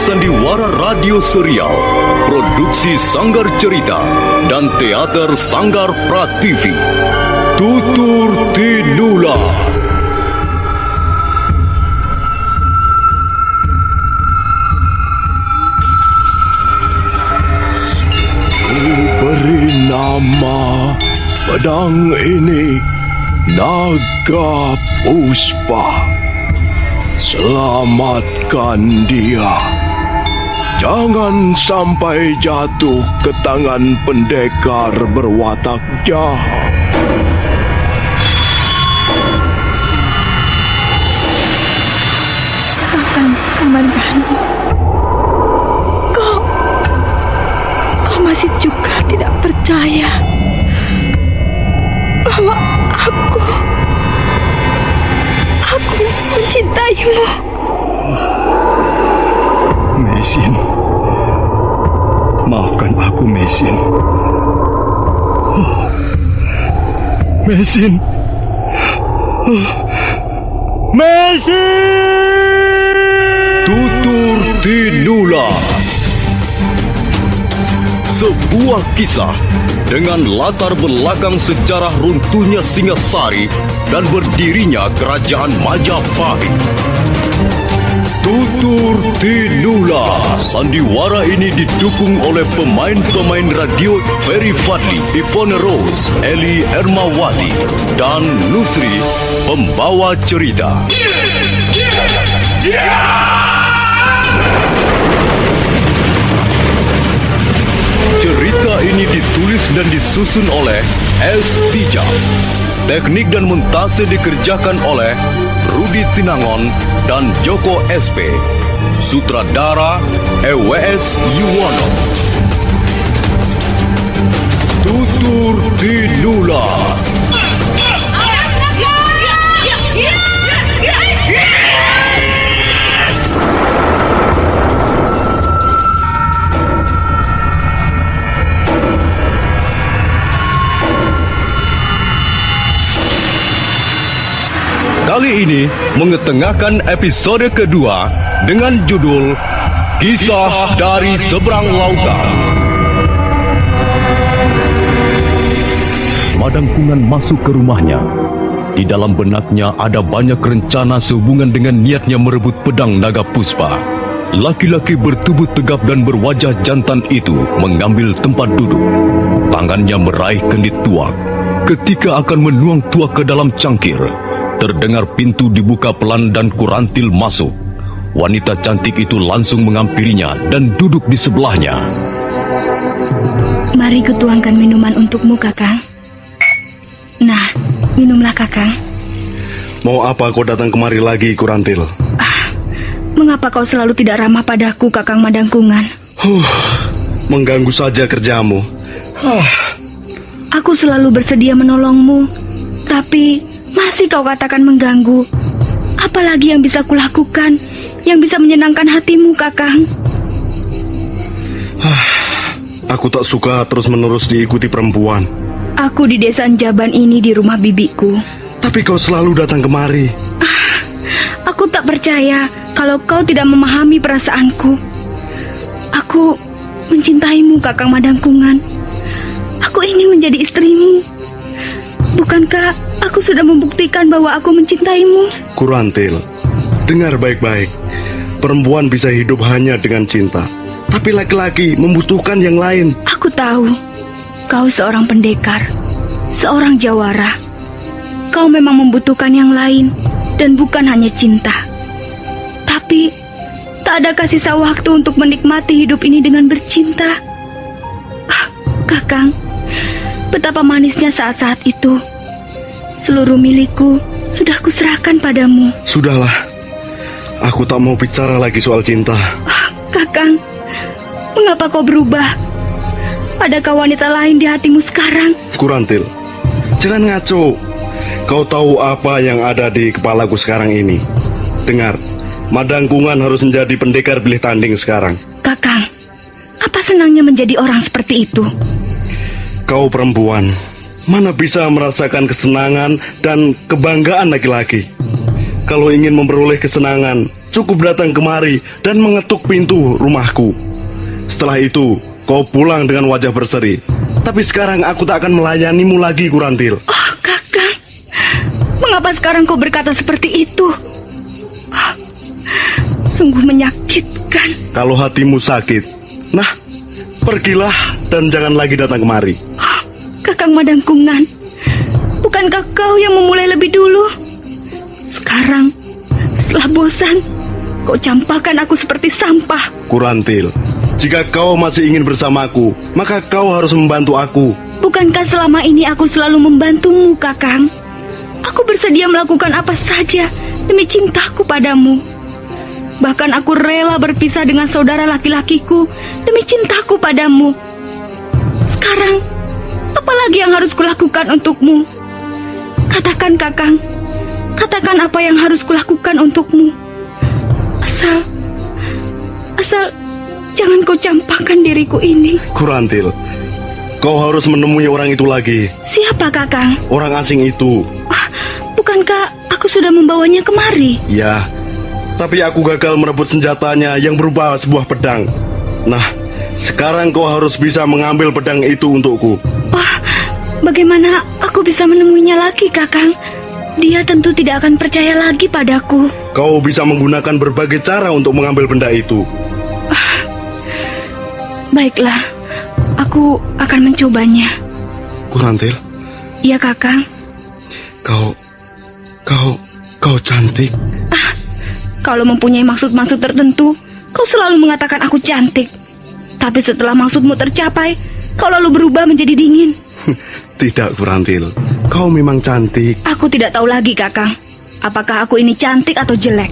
Sandiwara Radio Serial, Produksi Sanggar Cerita dan Teater Sanggar Prativi. Tutur Tinula. Beri nama pedang ini Naga Puspa. Selamatkan dia. Jangan sampai jatuh ke tangan pendekar berwatak jahat. Kakang Kamandanu, kau masih juga tidak percaya bahwa aku mencintaimu. Mesin, maafkan aku, Mesin. Mesin. Tutur Tinula. Sebuah kisah dengan latar belakang sejarah runtuhnya Singasari dan berdirinya Kerajaan Majapahit. Tutur Tinula. Sandiwara ini didukung oleh pemain-pemain radio Ferry Fadli, Ivone Rose, Eli Ermawati, dan Nusri, pembawa cerita. Cerita ini ditulis dan disusun oleh S. Tija. Teknik dan montase dikerjakan oleh Rudi Tinangon dan Joko SP. Sutradara EWS Yuwono. Tutur Tinula. Kali ini mengetengahkan episode kedua dengan judul Kisah dari Seberang Lautan. Madangkungan masuk ke rumahnya. Di dalam benaknya ada banyak rencana sehubungan dengan niatnya merebut pedang Naga Puspa. Laki-laki bertubuh tegap dan berwajah jantan itu mengambil tempat duduk. Tangannya meraih kendit tuak. Ketika akan menuang tuak ke dalam cangkir, terdengar pintu dibuka pelan dan Kurantil masuk. Wanita cantik itu langsung menghampirinya dan duduk di sebelahnya. Mari kutuangkan minuman untukmu, Kakang. Nah, minumlah, Kakang. Mau apa kau datang kemari lagi, Kurantil? Mengapa kau selalu tidak ramah padaku, Kakang Madangkungan? Mengganggu saja kerjamu. Aku selalu bersedia menolongmu, tapi masih kau katakan mengganggu. Apalagi yang bisa kulakukan yang bisa menyenangkan hatimu, Kakang? Aku tak suka terus-menerus diikuti perempuan. Aku di desa Anjaban ini di rumah bibiku. Tapi kau selalu datang kemari. Aku tak percaya kalau kau tidak memahami perasaanku. Aku mencintaimu, Kakang Madangkungan. Aku ingin menjadi istrimu. Bukankah aku sudah membuktikan bahwa aku mencintaimu? Kurantil, dengar baik-baik. Perempuan bisa hidup hanya dengan cinta. Tapi laki-laki membutuhkan yang lain. Aku tahu, kau seorang pendekar, seorang jawara. Kau memang membutuhkan yang lain dan bukan hanya cinta. Tapi tak ada kasih waktu untuk menikmati hidup ini dengan bercinta. Kakang, betapa manisnya saat-saat itu. Seluruh milikku sudah kuserahkan padamu. Sudahlah, aku tak mau bicara lagi soal cinta. Kakang, mengapa kau berubah? Adakah wanita lain di hatimu sekarang? Kurantil, jangan ngaco. Kau tahu apa yang ada di kepalaku sekarang ini. Dengar, Madangkungan harus menjadi pendekar bilih tanding sekarang. Kakang, apa senangnya menjadi orang seperti itu? Kau perempuan, mana bisa merasakan kesenangan dan kebanggaan laki-laki. Kalau ingin memperoleh kesenangan, cukup datang kemari dan mengetuk pintu rumahku. Setelah itu, kau pulang dengan wajah berseri. Tapi sekarang aku tak akan melayanimu lagi, Kurantil. Oh, Kakang. Mengapa sekarang kau berkata seperti itu? Oh, sungguh menyakitkan. Kalau hatimu sakit, nah, pergilah dan jangan lagi datang kemari. Oh, Kakang Madangkungan, bukankah kau yang memulai lebih dulu? Sekarang, setelah bosan, kau campakkan aku seperti sampah. Kurantil, jika kau masih ingin bersamaku, maka kau harus membantu aku. Bukankah selama ini aku selalu membantumu, Kakang? Aku bersedia melakukan apa saja demi cintaku padamu. Bahkan aku rela berpisah dengan saudara laki-lakiku demi cintaku padamu. Sekarang, apa lagi yang harus kulakukan untukmu? Katakan, Kakang. Katakan apa yang harus kulakukan untukmu. Asal jangan kau campakkan diriku ini. Kurantil, kau harus menemui orang itu lagi. Siapa, Kakang? Orang asing itu. Bukankah aku sudah membawanya kemari? Ya, tapi aku gagal merebut senjatanya yang berupa sebuah pedang. Nah, sekarang kau harus bisa mengambil pedang itu untukku. Bagaimana aku bisa menemuinya lagi, Kakang? Dia tentu tidak akan percaya lagi padaku. Kau bisa menggunakan berbagai cara untuk mengambil benda itu. Baiklah, aku akan mencobanya. Kurantil, Iya, Kakang. Kau cantik. Kalau mempunyai maksud-maksud tertentu, kau selalu mengatakan aku cantik. Tapi setelah maksudmu tercapai, kau lalu berubah menjadi dingin. Tidak, Kurantil. Kau memang cantik. Aku tidak tahu lagi, Kakang. Apakah aku ini cantik atau jelek?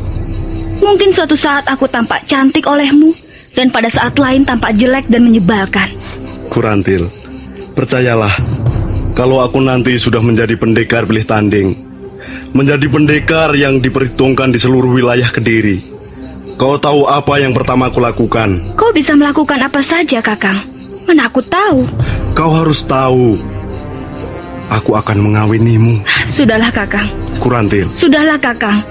Mungkin suatu saat aku tampak cantik olehmu, dan pada saat lain tampak jelek dan menyebalkan. Kurantil, percayalah, kalau aku nanti sudah menjadi pendekar Belih Tanding, menjadi pendekar yang diperhitungkan di seluruh wilayah Kediri, kau tahu apa yang pertama aku lakukan? Kau bisa melakukan apa saja, Kakang. Mana aku tahu. Kau harus tahu, aku akan mengawinimu. Sudahlah, Kakang. Kurantil, Sudahlah, Kakang.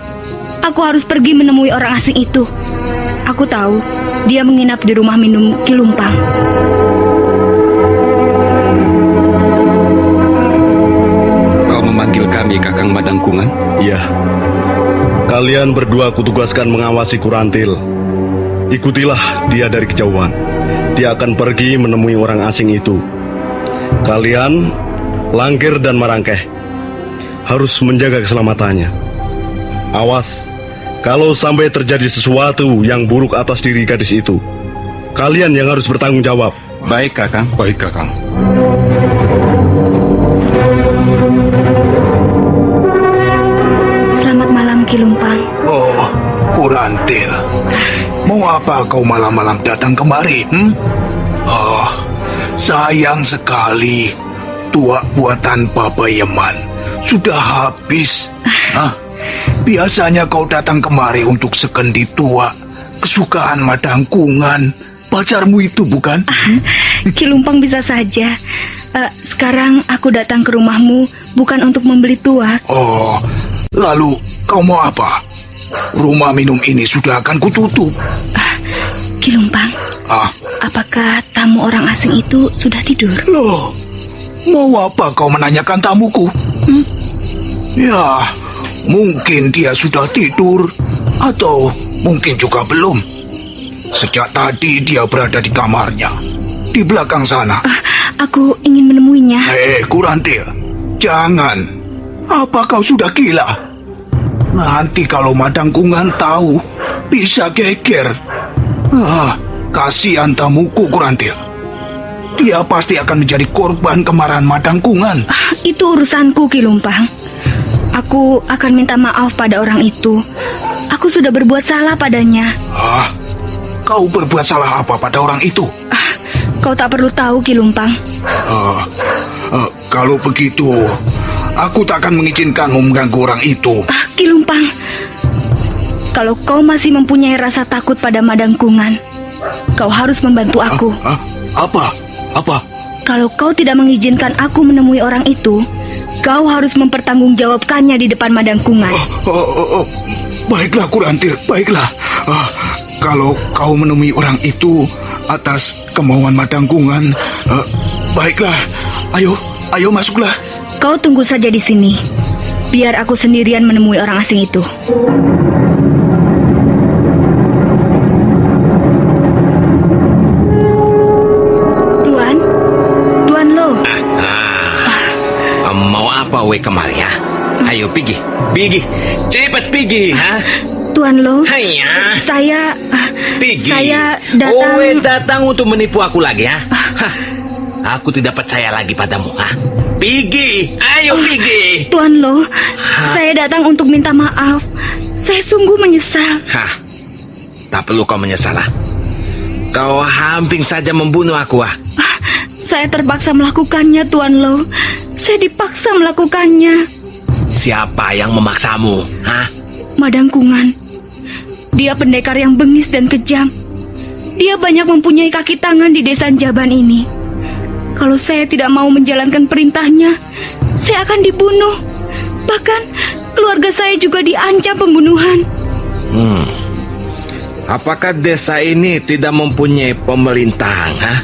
Aku harus pergi menemui orang asing itu. Aku tahu dia menginap di rumah minum Kilumpang. Kau memanggil kami, Kakang Madangkungan? iya. Kalian berdua kutugaskan mengawasi Kurantil. Ikutilah dia dari kejauhan. Dia akan pergi menemui orang asing itu. Kalian, Langkir dan Marangkeh, harus menjaga keselamatannya. Awas, kalau sampai terjadi sesuatu yang buruk atas diri gadis itu, kalian yang harus bertanggung jawab. Baik, Kakang. Baik, Kakang. Selamat malam, Kilumpang. Oh, Kurantil. Mau apa kau malam-malam datang kemari? Oh, sayang sekali. Tuak buatan Papa Yaman sudah habis. Biasanya kau datang kemari untuk sekendi tuak kesukaan Madangkungan. Pacarmu itu bukan? Kilumpang bisa saja. Sekarang aku datang ke rumahmu bukan untuk membeli tuak. Oh, lalu kau mau apa? Rumah minum ini sudah akan kututup. Kilumpang, apakah tamu orang asing itu sudah tidur? Loh, mau apa kau menanyakan tamuku? Ya, mungkin dia sudah tidur, atau mungkin juga belum. Sejak tadi dia berada di kamarnya, di belakang sana. Aku ingin menemuinya. Kurantil, jangan. Apa kau sudah gila? Nanti kalau Madangkungan tahu, bisa geger. Kasihan tamuku, Kurantil. Dia pasti akan menjadi korban kemarahan Madangkungan. Itu urusanku, Kilumpang. Aku akan minta maaf pada orang itu. Aku sudah berbuat salah padanya. Kau berbuat salah apa pada orang itu? Kau tak perlu tahu, Kilumpang. Kalau begitu, aku tak akan mengizinkanmu mengganggu orang itu. Kilumpang, kalau kau masih mempunyai rasa takut pada Madangkungan, kau harus membantu aku. Apa? Kalau kau tidak mengizinkan aku menemui orang itu, kau harus mempertanggungjawabkannya di depan Madangkungan. Baiklah Kurantil, baiklah. Kalau kau menemui orang itu atas kemauan Madangkungan, baiklah. Ayo masuklah. Kau tunggu saja di sini. Biar aku sendirian menemui orang asing itu. Tuan Lo. Mau apa we kemari ya? Ayo pergi, cepat pergi, ha? Tuan Lo, Hanya, pergi. saya datang. We datang untuk menipu aku lagi, ha? Hah, aku tidak percaya lagi padamu, ha? Pergi, ayo pergi. Tuan Lo, saya datang untuk minta maaf. Saya sungguh menyesal. Hah, tak perlu kau menyesal, ha? Kau hampir saja membunuh aku, ha? Saya terpaksa melakukannya, Tuan Lo. Saya dipaksa melakukannya. Siapa yang memaksamu, ha? Madangkungan. Dia pendekar yang bengis dan kejam. Dia banyak mempunyai kaki tangan di desa Jaban ini. Kalau saya tidak mau menjalankan perintahnya, saya akan dibunuh. Bahkan keluarga saya juga diancam pembunuhan. Apakah desa ini tidak mempunyai pemerintahan, ha?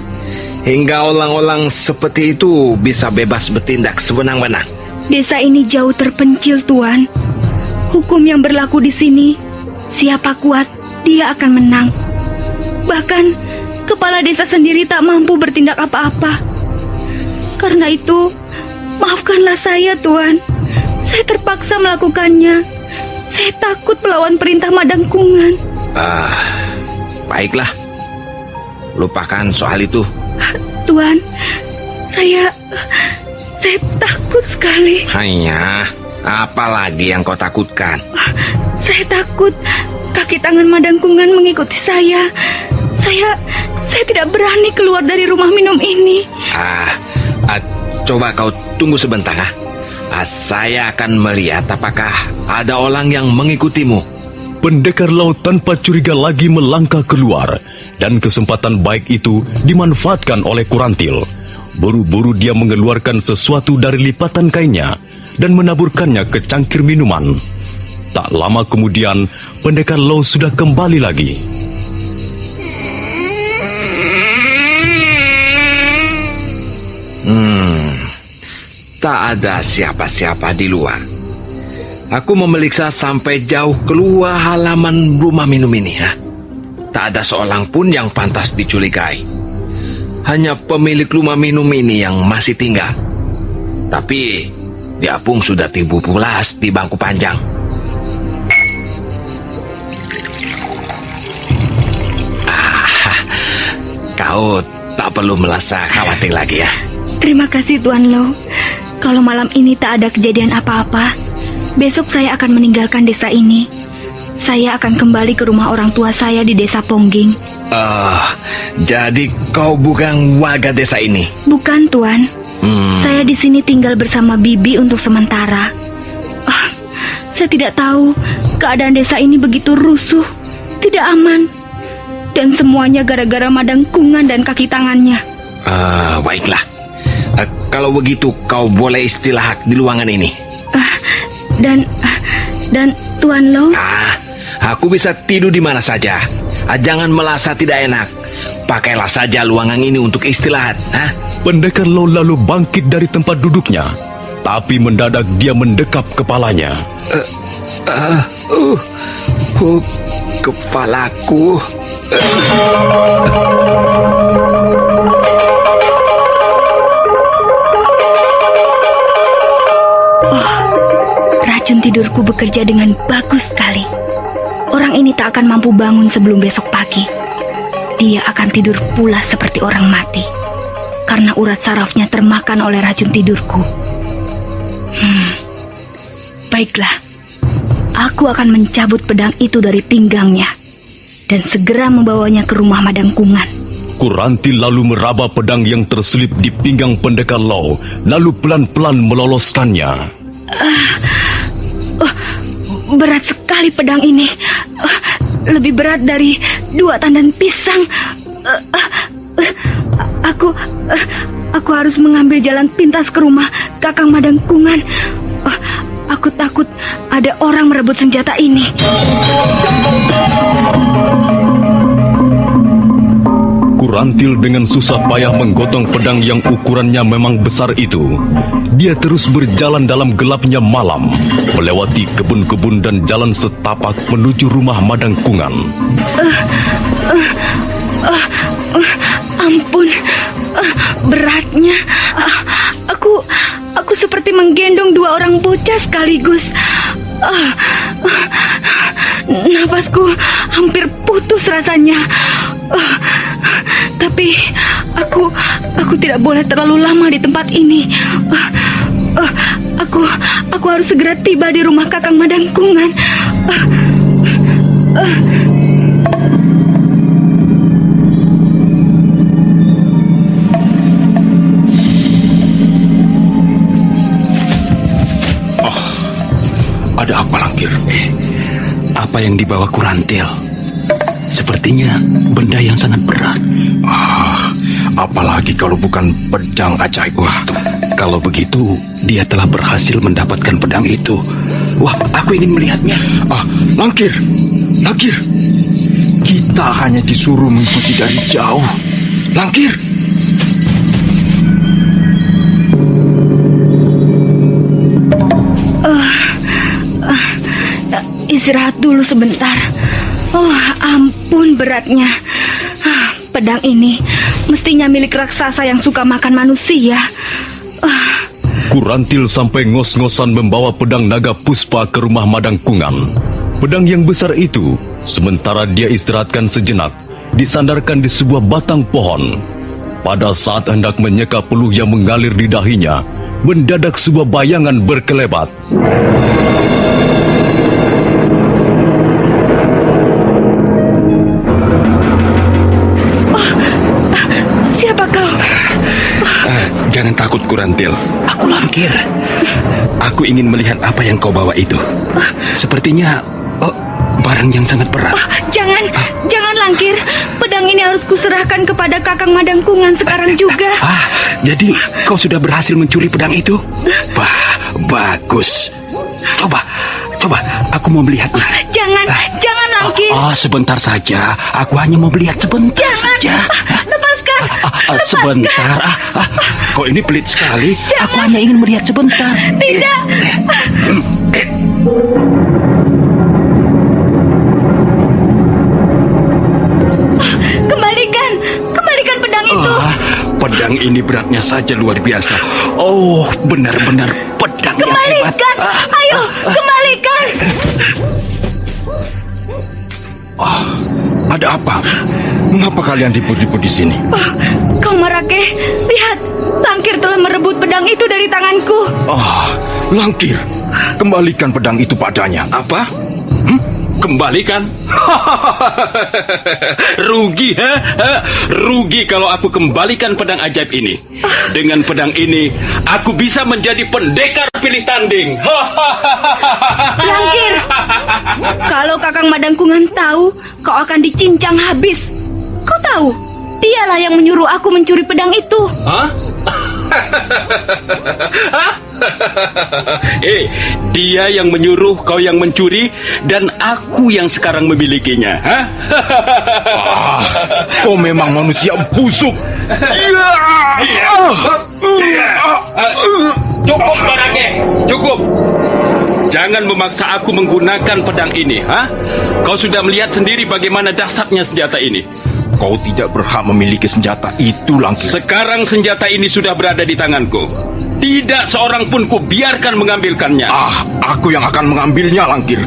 Hingga orang-orang seperti itu bisa bebas bertindak sewenang-wenang. Desa ini jauh terpencil, Tuan. Hukum yang berlaku di sini, siapa kuat, dia akan menang. Bahkan, kepala desa sendiri tak mampu bertindak apa-apa. Karena itu, maafkanlah saya, Tuan. Saya terpaksa melakukannya. Saya takut melawan perintah Madangkungan. Baiklah. Lupakan soal itu. Tuan, saya takut sekali. Hanya, apa lagi yang kau takutkan? Saya takut kaki tangan Madangkungan mengikuti saya. Saya tidak berani keluar dari rumah minum ini. Coba kau tunggu sebentar, ha? Saya akan melihat apakah ada orang yang mengikutimu. Pendekar laut tanpa curiga lagi melangkah keluar, dan kesempatan baik itu dimanfaatkan oleh Kurantil. Buru-buru dia mengeluarkan sesuatu dari lipatan kainnya dan menaburkannya ke cangkir minuman. Tak lama kemudian, pendekar laut sudah kembali lagi. Tak ada siapa-siapa di luar. Aku memeriksa sampai jauh keluar halaman rumah minum ini, ha? Tak ada seorang pun yang pantas dicurigai. Hanya pemilik rumah minum ini yang masih tinggal. Tapi dia pun sudah tiba pulas di bangku panjang. Kau tak perlu merasa khawatir lagi, ya. Terima kasih, Tuan Lo. Kalau malam ini tak ada kejadian apa-apa, besok saya akan meninggalkan desa ini. Saya akan kembali ke rumah orang tua saya di desa Pongging. Jadi kau bukan warga desa ini? Bukan, Tuan. Saya di sini tinggal bersama Bibi untuk sementara. Saya tidak tahu keadaan desa ini begitu rusuh, tidak aman. Dan semuanya gara-gara Madangkungan dan kaki tangannya. Baiklah. Kalau begitu kau boleh istirahat di ruangan ini. Dan Tuan Lo? Aku bisa tidur di mana saja. Jangan merasa tidak enak. Pakailah saja ruangan ini untuk istirahat. Pendekar Lo lalu bangkit dari tempat duduknya, tapi mendadak dia mendekap kepalanya. Kepalaku. Racun tidurku bekerja dengan bagus sekali. Orang ini tak akan mampu bangun sebelum besok pagi. Dia akan tidur pulas seperti orang mati, karena urat sarafnya termakan oleh racun tidurku. Baiklah, aku akan mencabut pedang itu dari pinggangnya dan segera membawanya ke rumah Madangkungan. Kurantil lalu meraba pedang yang terselip di pinggang pendekar Lo, lalu pelan-pelan meloloskannya. Berat sekali pedang ini. Lebih berat dari 2 tandan pisang. Aku harus mengambil jalan pintas ke rumah Kakang Madangkungan. Aku takut ada orang merebut senjata ini. Kurantil dengan susah payah menggotong pedang yang ukurannya memang besar itu. Dia terus berjalan dalam gelapnya malam, melewati kebun-kebun dan jalan setapak menuju rumah Madangkungan. Ampun, beratnya. Aku seperti menggendong dua orang bocah sekaligus. Napasku hampir putus rasanya. Tapi aku tidak boleh terlalu lama di tempat ini. Aku harus segera tiba di rumah Kakang Madangkungan. Ada apa, Langkir? Apa yang dibawa Kurantil? Sepertinya benda yang sangat berat. Apalagi kalau bukan pedang ajaib itu. Kalau begitu, dia telah berhasil mendapatkan pedang itu. Wah, aku ingin melihatnya. Langkir, kita hanya disuruh mengikuti dari jauh. Langkir. Istirahat dulu sebentar. Ampun beratnya. Pedang ini mestinya milik raksasa yang suka makan manusia. Kurantil sampai ngos-ngosan membawa pedang naga puspa ke rumah Madangkungan. Pedang yang besar itu, sementara dia istirahatkan sejenak, disandarkan di sebuah batang pohon. Pada saat hendak menyeka peluh yang mengalir di dahinya, mendadak sebuah bayangan berkelebat. Siapa kau? Jangan takut, Kurantil. Aku Langkir. Aku ingin melihat apa yang kau bawa itu. Sepertinya barang yang sangat berat. Jangan Langkir. Pedang ini harus kuserahkan kepada Kakang Madangkungan sekarang juga. Jadi kau sudah berhasil mencuri pedang itu? Bagus. Coba, aku mau melihatnya. Jangan Langkir. Sebentar saja. Aku hanya mau melihat sebentar saja. Lepaskan. Sebentar. Kau ini pelit sekali. Jangan. Aku hanya ingin melihat sebentar. Tidak. Kembalikan pedang itu. Pedang ini beratnya saja luar biasa. Benar-benar pedang yang hebat. Kembalikan. Ayo, kembalikan. Ada apa? Mengapa kalian ribut-ribut di sini? Kau Marake, lihat, Langkir telah merebut pedang itu dari tanganku. Langkir, kembalikan pedang itu padanya. Apa? Kembalikan? Rugi, Rugi kalau aku kembalikan pedang ajaib ini. Dengan pedang ini, aku bisa menjadi pendekar pilih tanding. Langkir, kalau Kakang Madangkungan tahu, kau akan dicincang habis. Kau tahu, dialah yang menyuruh aku mencuri pedang itu. Dia yang menyuruh, kau yang mencuri, dan aku yang sekarang memilikinya. Kau memang manusia busuk. Cukup, Marake, cukup. Jangan memaksa aku menggunakan pedang ini. Kau sudah melihat sendiri bagaimana dahsyatnya senjata ini. Kau tidak berhak memiliki senjata itu, Langkir. Sekarang senjata ini sudah berada di tanganku. Tidak seorang pun kubiarkan mengambilkannya. Aku yang akan mengambilnya, Langkir.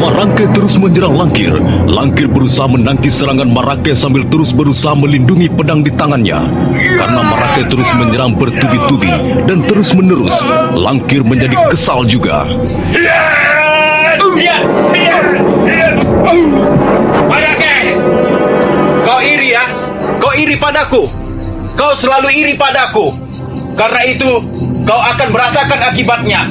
Marake terus menyerang Langkir. Langkir berusaha menangkis serangan Marake sambil terus berusaha melindungi pedang di tangannya. Karena Marake terus menyerang bertubi-tubi dan terus menerus, Langkir menjadi kesal juga. Marake, kau iri ya? Kau iri padaku. Kau selalu iri padaku. Karena itu, kau akan merasakan akibatnya.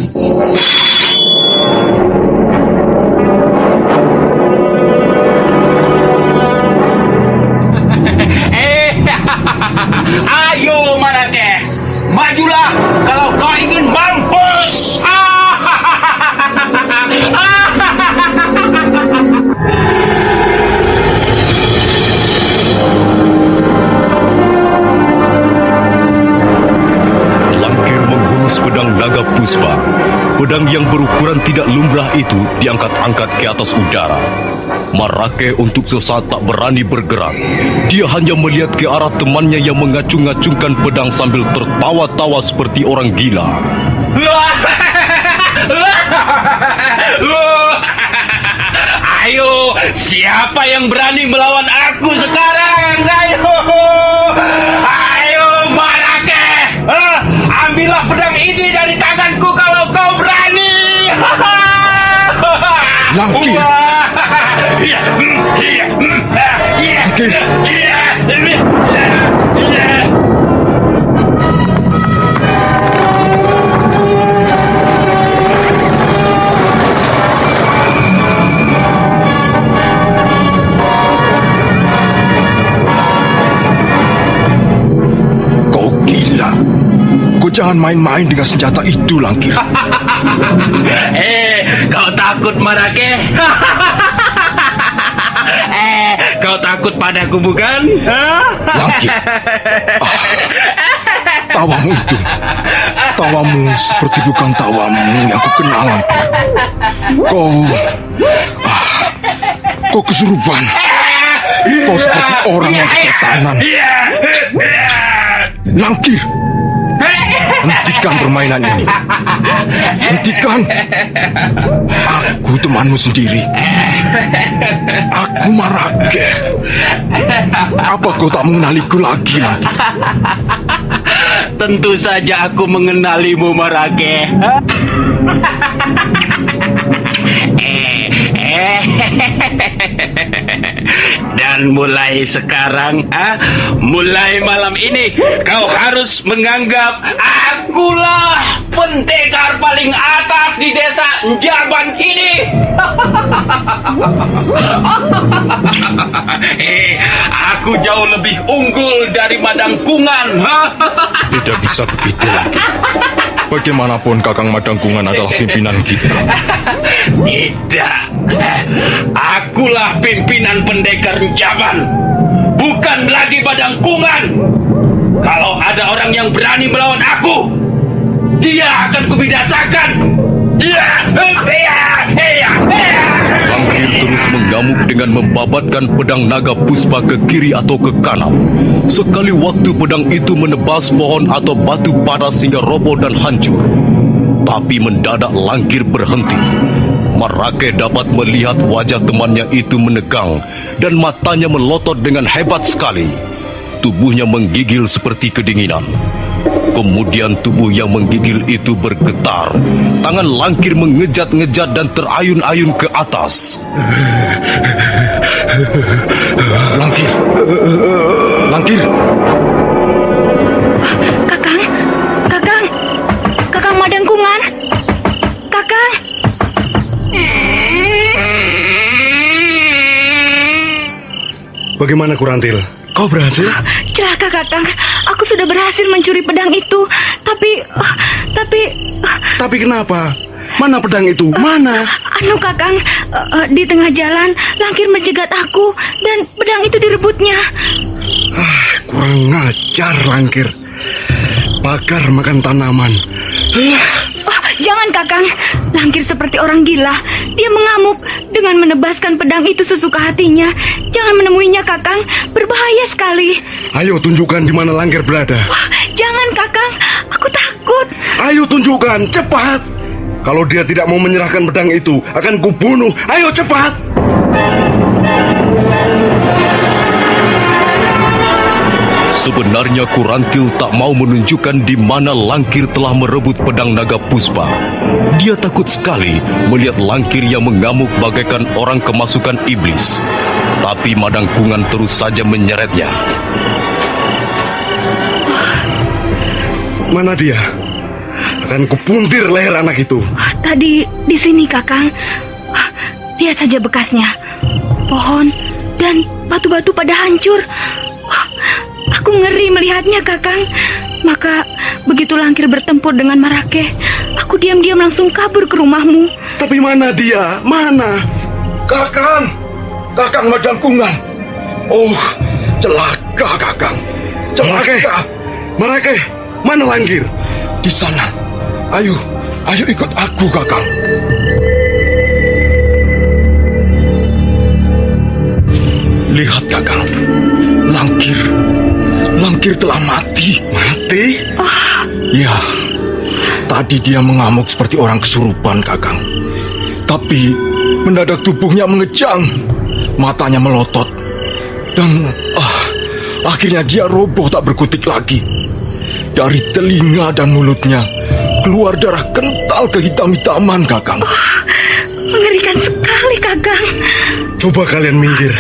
menembus pedang naga puspa. Pedang yang berukuran tidak lumrah itu diangkat-angkat ke atas udara. Marake untuk sesaat tak berani bergerak. Dia hanya melihat ke arah temannya yang mengacung-ngacungkan pedang sambil tertawa-tawa seperti orang gila. Ayo, siapa yang berani melawan aku sekarang? Ayo, Marake, ambillah pedang ini dari tanganku kalau kau berani. Langkir. Kau gila. Kau jangan main-main dengan senjata itu, Langkir. Kau takut, Marake? Kau takut padaku, bukan? Langkir. Tawamu itu. Tawamu seperti bukan tawamu yang aku kenal, Langkir. Kau kesurupan. Kau seperti orang yang kesetanan. Langkir. Hentikan permainan ini. Hentikan. Aku temanmu sendiri. Aku Marake. Apa kau tak mengenaliku lagi, Langkir? Tentu saja aku mengenalimu, Marake. Dan mulai sekarang, mulai malam ini, kau harus menganggap akulah pendekar paling atas di desa Njaban ini. Aku jauh lebih unggul dari Madangkungan. Tidak bisa begitu, Langkir. Bagaimanapun Kakang Madangkungan adalah pimpinan kita. Tidak. Akulah pimpinan pendekar Njaban, bukan lagi Madangkungan. Kalau ada orang yang berani melawan aku, dia akan kubinasakan. Langkir terus mengamuk dengan membabatkan pedang naga puspa ke kiri atau ke kanan. Sekali waktu pedang itu menebas pohon atau batu padas hingga roboh dan hancur. Tapi mendadak Langkir berhenti. Marake dapat melihat wajah temannya itu menegang dan matanya melotot dengan hebat sekali. Tubuhnya menggigil seperti kedinginan. Kemudian tubuh yang menggigil itu bergetar. Tangan Langkir mengejat-ngejat dan terayun-ayun ke atas. Langkir. Langkir. Kakang Madangkungan. Kakang. Bagaimana, Kurantil? Kau berhasil? Celaka, Kakang. Aku sudah berhasil mencuri pedang itu. Tapi... Tapi kenapa? Mana pedang itu? Mana? Kakang, di tengah jalan Langkir menjegat aku dan pedang itu direbutnya. Kurang ngajar, Langkir. Bakar makan tanaman. Jangan, Kakang. Langkir seperti orang gila. Dia mengamuk dengan menebaskan pedang itu sesuka hatinya. Jangan menemuinya, Kakang. Berbahaya sekali. Ayo tunjukkan di mana Langkir berada. Jangan, Kakang. Aku takut. Ayo tunjukkan, cepat. Kalau dia tidak mau menyerahkan pedang itu, akan kubunuh. Ayo cepat. Sebenarnya Kurantil tak mau menunjukkan di mana Langkir telah merebut pedang naga puspa. Dia takut sekali melihat Langkir yang mengamuk bagaikan orang kemasukan iblis. Tapi Madangkungan terus saja menyeretnya. Mana dia? Akan kupuntir leher anak itu. Tadi di sini, Kakang. Lihat saja bekasnya. Pohon dan batu-batu pada hancur. Aku ngeri melihatnya, Kakang. Maka begitu Langkir bertempur dengan Marake, aku diam-diam langsung kabur ke rumahmu. Tapi mana dia? Mana? Kakang. Kakang Madangkungan. Oh, celaka, Kakang. Celaka. Marake, mana Langkir? Di sana. Ayo ikut aku, Kakang. Lihat, Kakang. Langkir telah mati. Mati? Ya, tadi dia mengamuk seperti orang kesurupan, Kakang. Tapi mendadak tubuhnya mengejang, matanya melotot, dan akhirnya dia roboh tak berkutik lagi. Dari telinga dan mulutnya keluar darah kental kehitam-hitaman, Kakang. Mengerikan sekali, Kakang. Coba kalian minggir.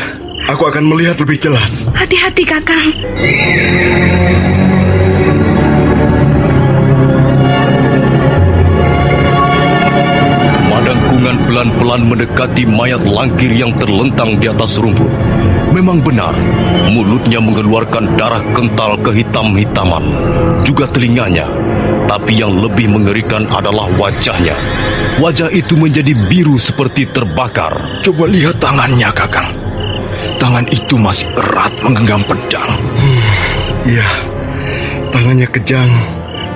Aku akan melihat lebih jelas. Hati-hati, Kakang. Madangkungan pelan-pelan mendekati mayat Langkir yang terlentang di atas rumput. Memang benar, mulutnya mengeluarkan darah kental kehitam-hitaman, juga telinganya. Tapi yang lebih mengerikan adalah wajahnya. Wajah itu menjadi biru seperti terbakar. Coba lihat tangannya, Kakang. Tangan itu masih erat menggenggam pedang. Iya, tangannya kejang.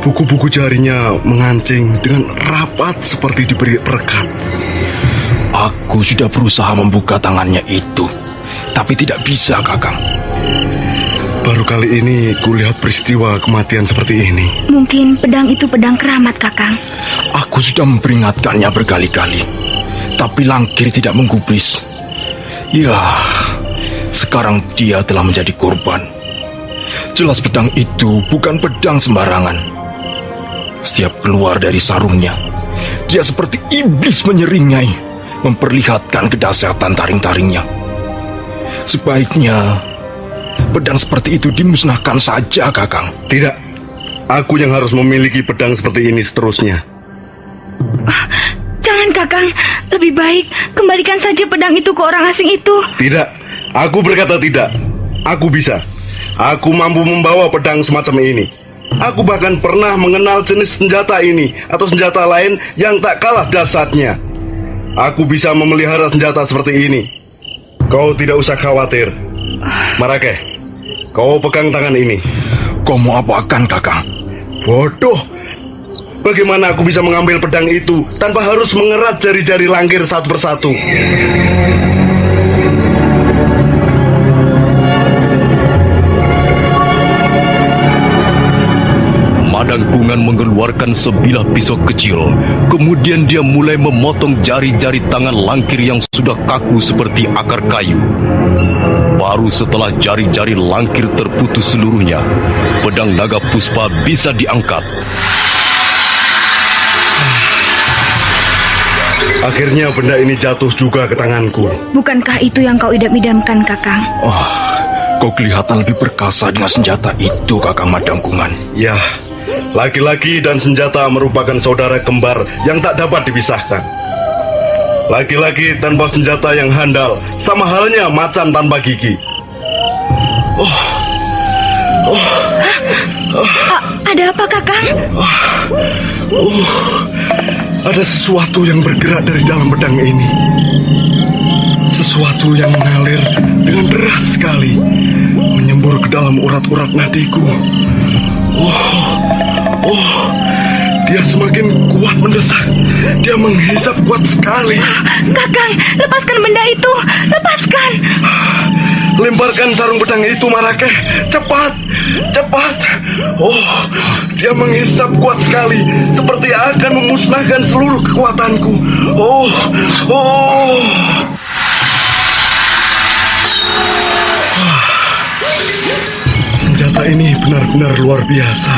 Buku-buku jarinya mengancing dengan rapat seperti diberi perekat. Aku sudah berusaha membuka tangannya itu, tapi tidak bisa, Kakang. Baru kali ini kulihat peristiwa kematian seperti ini. Mungkin pedang itu pedang keramat, Kakang. Aku sudah memperingatkannya berkali-kali, tapi Langkir tidak menggubris. Ya, sekarang dia telah menjadi korban. Jelas pedang itu bukan pedang sembarangan. Setiap keluar dari sarungnya, dia seperti iblis menyeringai, memperlihatkan kedahsyatan taring-taringnya. Sebaiknya pedang seperti itu dimusnahkan saja, Kakang. Tidak, aku yang harus memiliki pedang seperti ini seterusnya. Jangan, Kakang. Lebih baik kembalikan saja pedang itu ke orang asing itu. Tidak, aku berkata tidak. Aku bisa. Aku mampu membawa pedang semacam ini. Aku bahkan pernah mengenal jenis senjata ini atau senjata lain yang tak kalah dahsyatnya. Aku bisa memelihara senjata seperti ini. Kau tidak usah khawatir. Marakeh, kau pegang tangan ini. Kau mau apakan, Kakang? Bodoh. Bagaimana aku bisa mengambil pedang itu tanpa harus mengerat jari-jari Langkir satu persatu? Madangkungan mengeluarkan sebilah pisau kecil. Kemudian dia mulai memotong jari-jari tangan Langkir yang sudah kaku seperti akar kayu. Baru setelah jari-jari Langkir terputus seluruhnya, pedang naga puspa bisa diangkat. Akhirnya benda ini jatuh juga ke tanganku. Bukankah itu yang kau idam-idamkan, Kakang? Kau kelihatan lebih perkasa dengan senjata itu, Kakang Madangkungan. Ya, laki-laki dan senjata merupakan saudara kembar yang tak dapat dipisahkan. Laki-laki tanpa senjata yang handal sama halnya macan tanpa gigi. Ada apa, Kakang? Ada sesuatu yang bergerak dari dalam pedang ini. Sesuatu yang mengalir dengan deras sekali, menyembur ke dalam urat-urat nadiku. Dia semakin kuat mendesak. Dia menghisap kuat sekali. Kakang, lepaskan benda itu. Lepaskan. Lemparkan sarung pedang itu, Marakeh. Cepat, cepat. Dia menghisap kuat sekali, seperti akan memusnahkan seluruh kekuatanku. Senjata ini benar-benar luar biasa.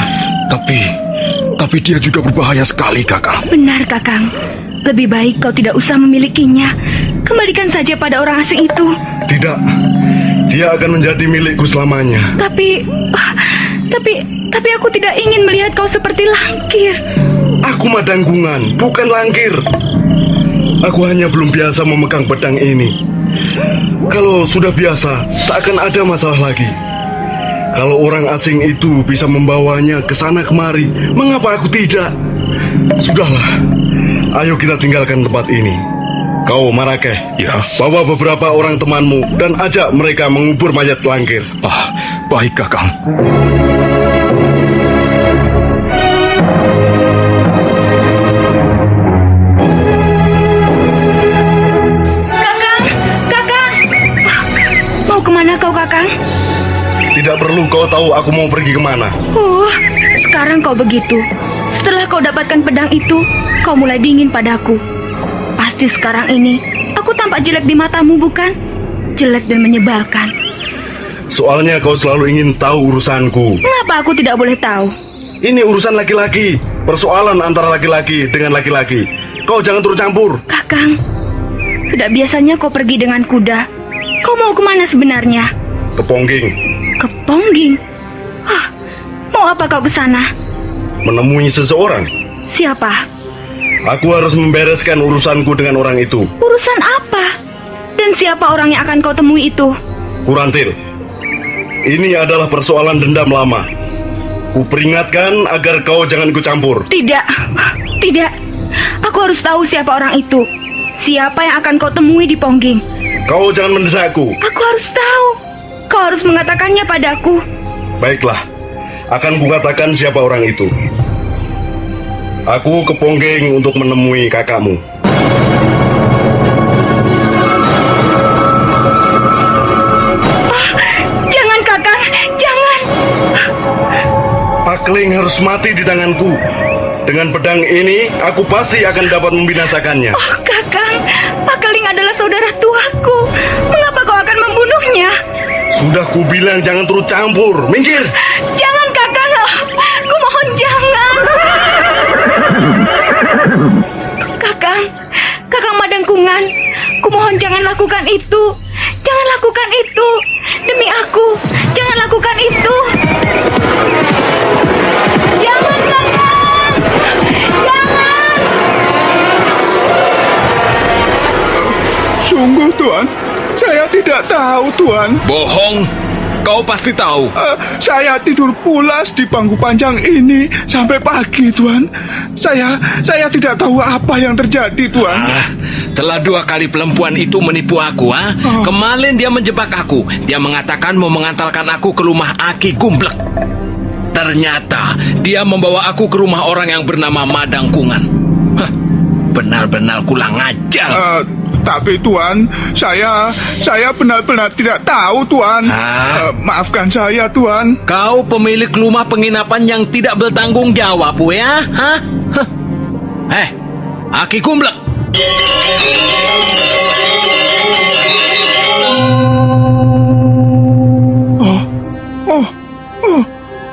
Tapi dia juga berbahaya sekali, Kakang. Benar, Kakang. Lebih baik kau tidak usah memilikinya. Kembalikan saja pada orang asing itu. Tidak, dia akan menjadi milikku selamanya. Tapi aku tidak ingin melihat kau seperti Langkir. Aku Madangkungan, bukan Langkir. Aku hanya belum biasa memegang pedang ini. Kalau sudah biasa, tak akan ada masalah lagi. Kalau orang asing itu bisa membawanya ke sana kemari, mengapa aku tidak? Sudahlah, ayo kita tinggalkan tempat ini. Kau, Marakeh, Ya. bawa beberapa orang temanmu dan ajak mereka mengubur mayat Langkir. Baik, Kakang. Lalu kau tahu aku mau pergi kemana? Sekarang kau begitu. Setelah kau dapatkan pedang itu, kau mulai dingin padaku. Pasti sekarang ini aku tampak jelek di matamu, bukan? Jelek dan menyebalkan. Soalnya kau selalu ingin tahu urusanku. Mengapa aku tidak boleh tahu? Ini urusan laki-laki, persoalan antara laki-laki dengan laki-laki. Kau jangan turut campur. Kakang, tidak biasanya kau pergi dengan kuda. Kau mau kemana sebenarnya? Ke Pongging, Ke Pongging? Mau apa kau ke sana? menemui seseorang. Siapa? Aku harus membereskan urusanku dengan orang itu. Urusan apa? Dan siapa orang yang akan kau temui itu? Kurantil, ini adalah persoalan dendam lama. Kuperingatkan agar kau jangan ikut campur. Tidak. Aku harus tahu siapa orang itu. Siapa yang akan kau temui di Pongging? Kau jangan mendesakku. Aku harus tahu. Kau harus mengatakannya padaku. Baiklah, akan kukatakan siapa orang itu. Aku ke Pongging untuk menemui kakakmu. Jangan, Kakang, jangan. Pakling harus mati di tanganku. Dengan pedang ini, aku pasti akan dapat membinasakannya. Kakang, Pakeling adalah saudara tuaku. Mengapa kau akan membunuhnya? Sudah kubilang jangan turut campur. Minggir! Jangan, Kakang. Kumohon jangan. Kakang Madangkungan, kumohon jangan lakukan itu. Jangan lakukan itu. Demi aku, jangan lakukan itu. Jangan, Kakang. Jangan. Sungguh, Tuan. Saya tidak tahu, Tuan. Bohong. Kau pasti tahu. Saya tidur pulas di bangku panjang ini sampai pagi, Tuan. Saya tidak tahu apa yang terjadi, Tuan. Telah 2 kali perempuan itu menipu aku, ha? Kemarin dia menjebak aku. Dia mengatakan mau mengantarkan aku ke rumah Aki Gumblek. Ternyata dia membawa aku ke rumah orang yang bernama Madangkungan. Benar-benar kurang ajar. Tapi Tuan, saya benar-benar tidak tahu, Tuan. Maafkan saya, Tuan. Kau pemilik rumah penginapan yang tidak bertanggung jawab, ya? Hah? Aki Gumblek.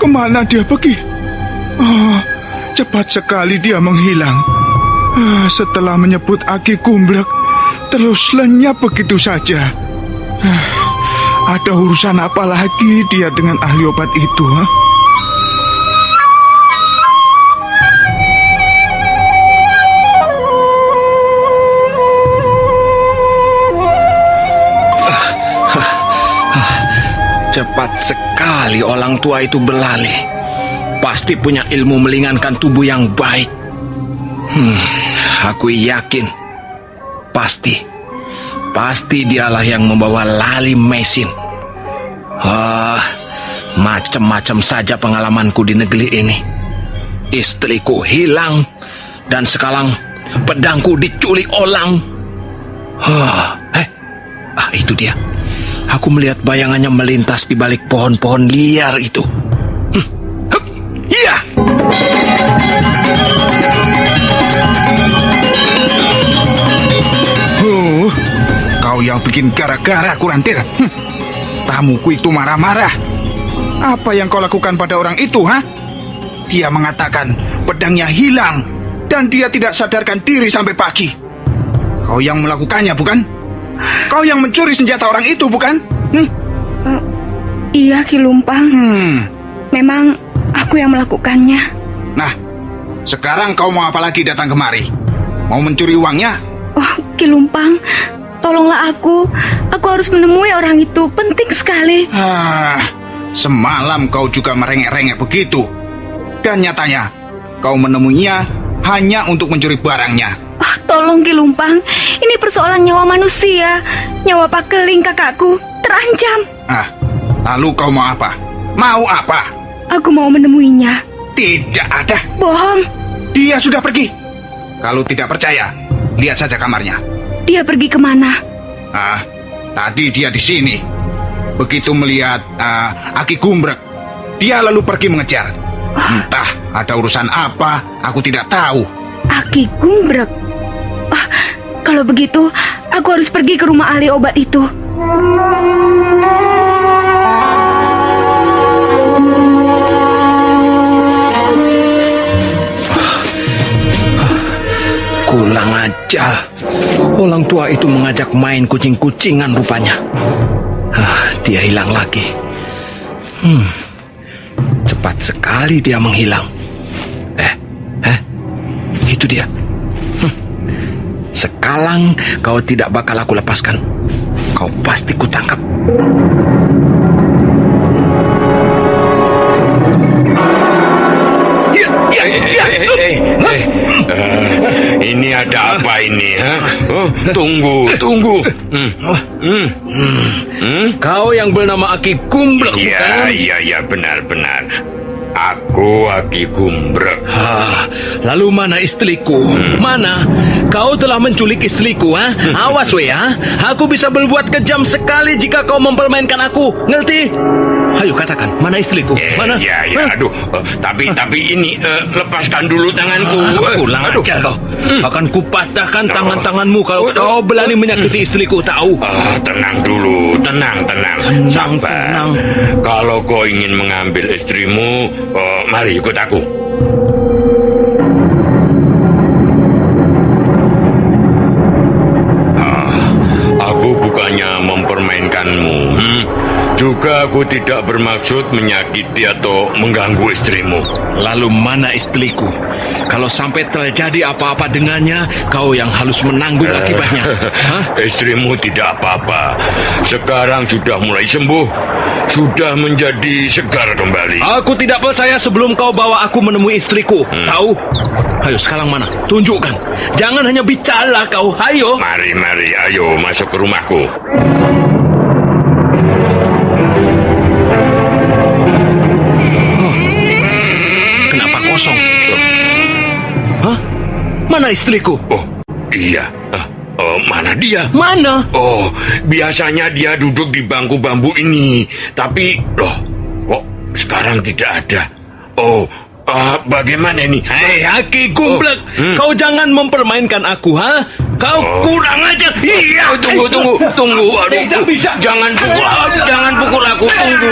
Kemana dia pergi? Cepat sekali dia menghilang. Setelah menyebut Aki Gumblek, terus lenyap begitu saja. Ada urusan apa lagi dia dengan ahli obat itu? Cepat sekali orang tua itu berlari. Pasti punya ilmu meringankan tubuh yang baik. Aku yakin Pasti dialah yang membawa lali mesin. Macam-macam saja pengalamanku di negeri ini. Istriku hilang, dan sekarang pedangku diculik orang. Itu dia. Aku melihat bayangannya melintas di balik pohon-pohon liar itu. Iya. Kau yang bikin gara-gara, Kurantil. Tamuku itu marah-marah. Apa yang kau lakukan pada orang itu, ha? Dia mengatakan pedangnya hilang dan dia tidak sadarkan diri sampai pagi. Kau yang melakukannya, bukan? Kau yang mencuri senjata orang itu, bukan? Iya, Ki Lumpang. Memang aku yang melakukannya. Nah, sekarang kau mau apa lagi datang kemari? Mau mencuri uangnya? Ki Lumpang, tolonglah aku. Aku harus menemui orang itu. Penting sekali. Semalam kau juga merengek-rengek begitu. Dan nyatanya, kau menemuinya hanya untuk mencuri barangnya. Tolong, Ki Lumpang. Ini persoalan nyawa manusia. Nyawa Pakeling kakakku terancam. Lalu kau mau apa? Mau apa? Aku mau menemuinya. Tidak ada. Bohong. Dia sudah pergi. Kalau tidak percaya, lihat saja kamarnya. Dia pergi kemana? Tadi dia di sini. Begitu melihat Aki Gumblek, dia lalu pergi mengejar. Entah ada urusan apa, aku tidak tahu. Aki Gumbrek. Kalau begitu, aku harus pergi ke rumah ahli obat itu. Kurang ajar. Orang tua itu mengajak main kucing-kucingan rupanya. Dia hilang lagi. Cepat sekali dia menghilang. Itu dia. Sekarang kau tidak bakal aku lepaskan. Kau pasti kutangkap. Ini ada apa ini? Tunggu. Kau yang bernama Aki Gumbrek, bukan? Iya, benar. Aku Aki Gumbrek. Lalu mana istriku? Mana? Kau telah menculik istriku, ha? Awas, we, ha? Aku bisa berbuat kejam sekali jika kau mempermainkan aku. Ngerti? Ayo katakan, mana istriku? Mana? Ya, aduh. Tapi ini lepaskan dulu tanganku. Pulang aja kau. Akan kupatahkan tangan-tanganmu kalau kau berani menyakiti istriku, tahu? Tenang dulu, tenang. Sabar. Tenang. Kalau kau ingin mengambil istrimu, mari ikut aku. Aku bukannya mempermainkanmu. Juga aku tidak bermaksud menyakiti atau mengganggu istrimu. Lalu mana istriku? Kalau sampai terjadi apa-apa dengannya, kau yang harus menanggung akibatnya. Istrimu tidak apa-apa. Sekarang sudah mulai sembuh. Sudah menjadi segar kembali. Aku tidak percaya sebelum kau bawa aku menemui istriku. Tahu? Ayo sekarang mana? Tunjukkan. Jangan hanya bicara kau. Ayo. Mari, ayo masuk ke rumahku. Kenapa kosong? Mana istriku? Oh, iya. Mana dia? Mana? Oh, biasanya dia duduk di bangku bambu ini. Tapi, kok sekarang tidak ada? Oh, bagaimana ini? Hei, Aki Gumbrek, kau jangan mempermainkan aku, ha? Kau kurang ajar. Iya, tunggu. Aduh, Tidak bisa. Jangan pukul aku. Tunggu.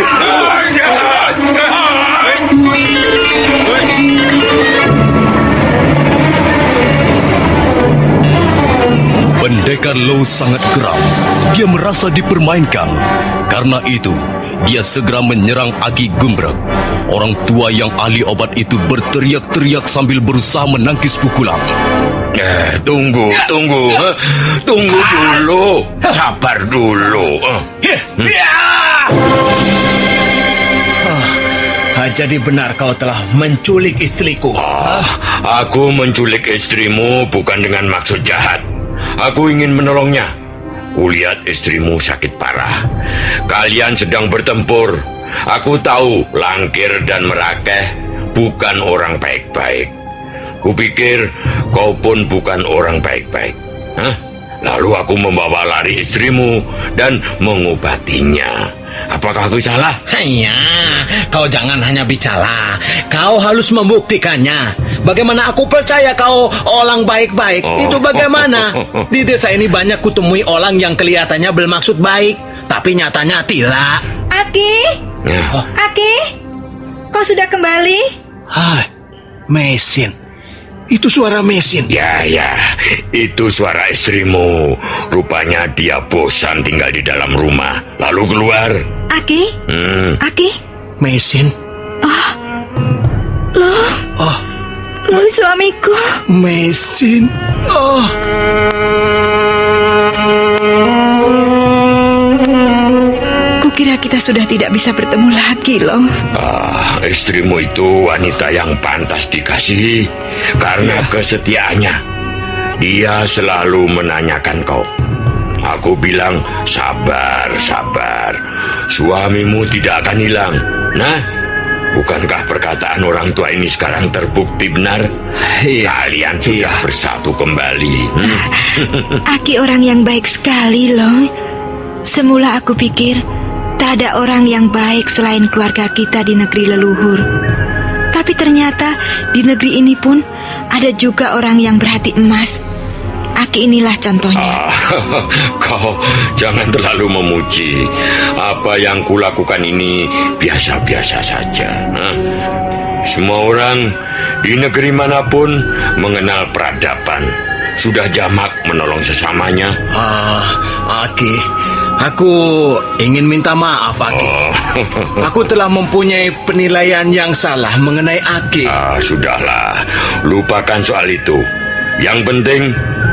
Pendekar Lo sangat geram. Dia merasa dipermainkan. Karena itu, dia segera menyerang Aki Gumbrek. Orang tua yang ahli obat itu berteriak-teriak sambil berusaha menangkis pukulan. Tunggu dulu. Sabar dulu. Jadi benar kau telah menculik istriku. Aku menculik istrimu bukan dengan maksud jahat. Aku ingin menolongnya. Kulihat istrimu sakit parah. Kalian sedang bertempur. Aku tahu Langkir dan Merakeh bukan orang baik-baik. Kupikir kau pun bukan orang baik-baik. Lalu aku membawa lari istrimu dan mengobatinya. Apakah aku salah? Hanya, kau jangan hanya bicara. Kau harus membuktikannya. Bagaimana aku percaya kau orang baik-baik? Itu bagaimana? Di desa ini banyak kutemui orang yang kelihatannya bermaksud baik, tapi nyatanya tidak. Aki? Aki? Kau sudah kembali? Hai, mesin. Itu suara mesin. Ya, itu suara istrimu. Rupanya dia bosan tinggal di dalam rumah, lalu keluar. Aki? Aki? Mesin. Lo suamiku. Mesin. Kukira kita sudah tidak bisa bertemu lagi, loh. Istrimu itu wanita yang pantas dikasihi karena kesetiaannya. Dia selalu menanyakan kau. Aku bilang, sabar. Suamimu tidak akan hilang. Nah, bukankah perkataan orang tua ini sekarang terbukti benar? Kalian sudah bersatu kembali. Aki orang yang baik sekali, loh. Semula aku pikir Tak ada orang yang baik selain keluarga kita di negeri leluhur. Tapi ternyata di negeri ini pun ada juga orang yang berhati emas. Aki inilah contohnya. Kau jangan terlalu memuji. Apa yang kulakukan ini biasa-biasa saja. Semua orang di negeri manapun mengenal peradaban. Sudah jamak menolong sesamanya. Aki, aku ingin minta maaf, Aki. Aku telah mempunyai penilaian yang salah mengenai Aki. Sudahlah, lupakan soal itu. Yang penting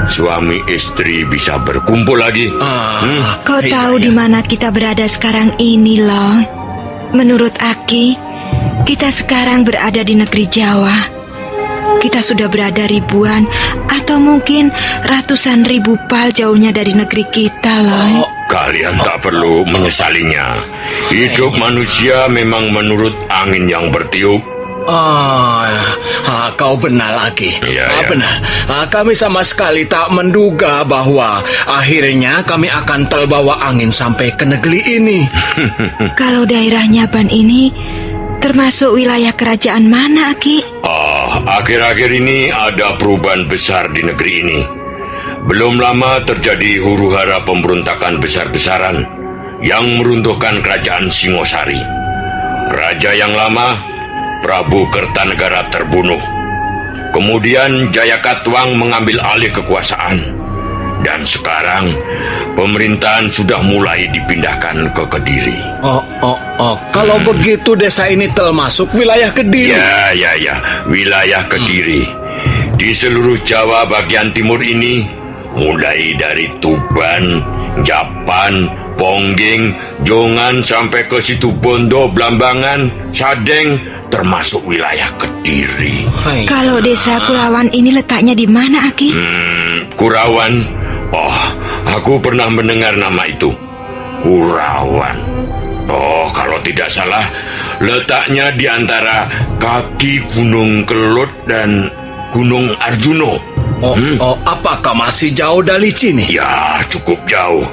suami istri bisa berkumpul lagi. Kau tahu di mana kita berada sekarang ini, loh. Menurut Aki, kita sekarang berada di negeri Jawa. Kita sudah berada ribuan atau mungkin ratusan ribu pal jauhnya dari negeri kita, loh. Kalian tak perlu menyesalinya. Hidup manusia memang menurut angin yang bertiup. Kau benar lagi. Ya. Benar. Kami sama sekali tak menduga bahwa akhirnya kami akan terbawa angin sampai ke negeri ini. Kalau daerah Nyaban ini termasuk wilayah kerajaan mana, Aki? Akhir-akhir ini ada perubahan besar di negeri ini. Belum lama terjadi huru-hara pemberontakan besar-besaran yang meruntuhkan kerajaan Singosari. Raja yang lama, Prabu Kertanegara, terbunuh. Kemudian Jayakatwang mengambil alih kekuasaan. Dan sekarang pemerintahan sudah mulai dipindahkan ke Kediri. Kalau begitu desa ini termasuk wilayah Kediri. Ya, wilayah Kediri. Di seluruh Jawa bagian timur ini, mulai dari Tuban, Japan, Pongging, Jongan sampai ke Situbondo, Blambangan, Sadeng, termasuk wilayah Kediri. Kalau desa Kurawan ini letaknya di mana, Aki? Kurawan? Aku pernah mendengar nama itu. Kurawan. Kalau tidak salah, letaknya di antara kaki Gunung Kelut dan Gunung Arjuno. Apakah masih jauh dari sini? Ya, cukup jauh.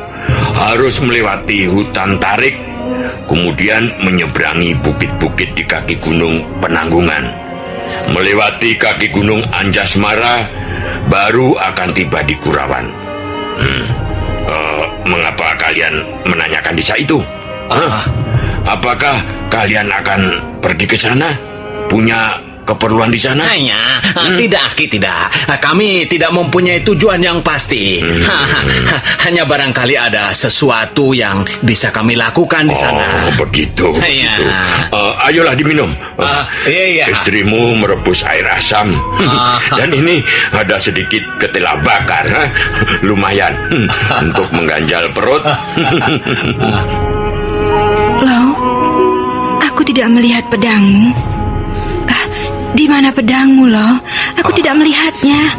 Harus melewati hutan tarik, kemudian menyeberangi bukit-bukit di kaki Gunung Penanggungan, melewati kaki Gunung Anjasmara, baru akan tiba di Kurawan. Mengapa kalian menanyakan desa itu? Apakah kalian akan pergi ke sana? Punya keperluan di sana? Tidak, Aki, tidak. Kami tidak mempunyai tujuan yang pasti. Hanya barangkali ada sesuatu yang bisa kami lakukan di sana. Begitu. Ayolah diminum. Iya. Istrimu merebus air asam. Dan ini ada sedikit ketela bakar. Lumayan untuk mengganjal perut. Loh, aku tidak melihat pedangmu. Di mana pedangmu, loh? Aku tidak melihatnya.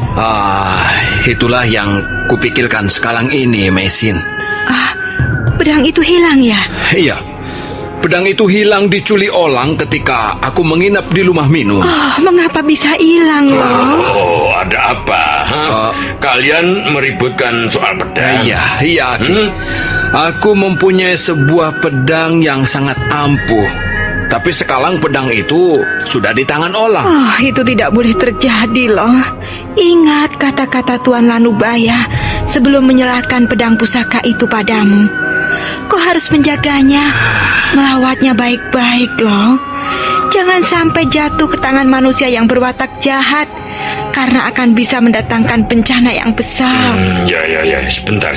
Itulah yang kupikirkan sekarang ini, Mesin. Pedang itu hilang ya? Iya. Pedang itu hilang diculik orang ketika aku menginap di rumah minum. Mengapa bisa hilang, loh? Ada apa? Kalian meributkan soal pedang? Iya, Aki. Aku mempunyai sebuah pedang yang sangat ampuh. Tapi sekarang pedang itu sudah di tangan orang. Itu tidak boleh terjadi, loh. Ingat kata-kata Tuan Lanubaya sebelum menyerahkan pedang pusaka itu padamu. Kau harus menjaganya, melawatnya baik-baik, loh. Jangan sampai jatuh ke tangan manusia yang berwatak jahat, karena akan bisa mendatangkan bencana yang besar. Ya, sebentar.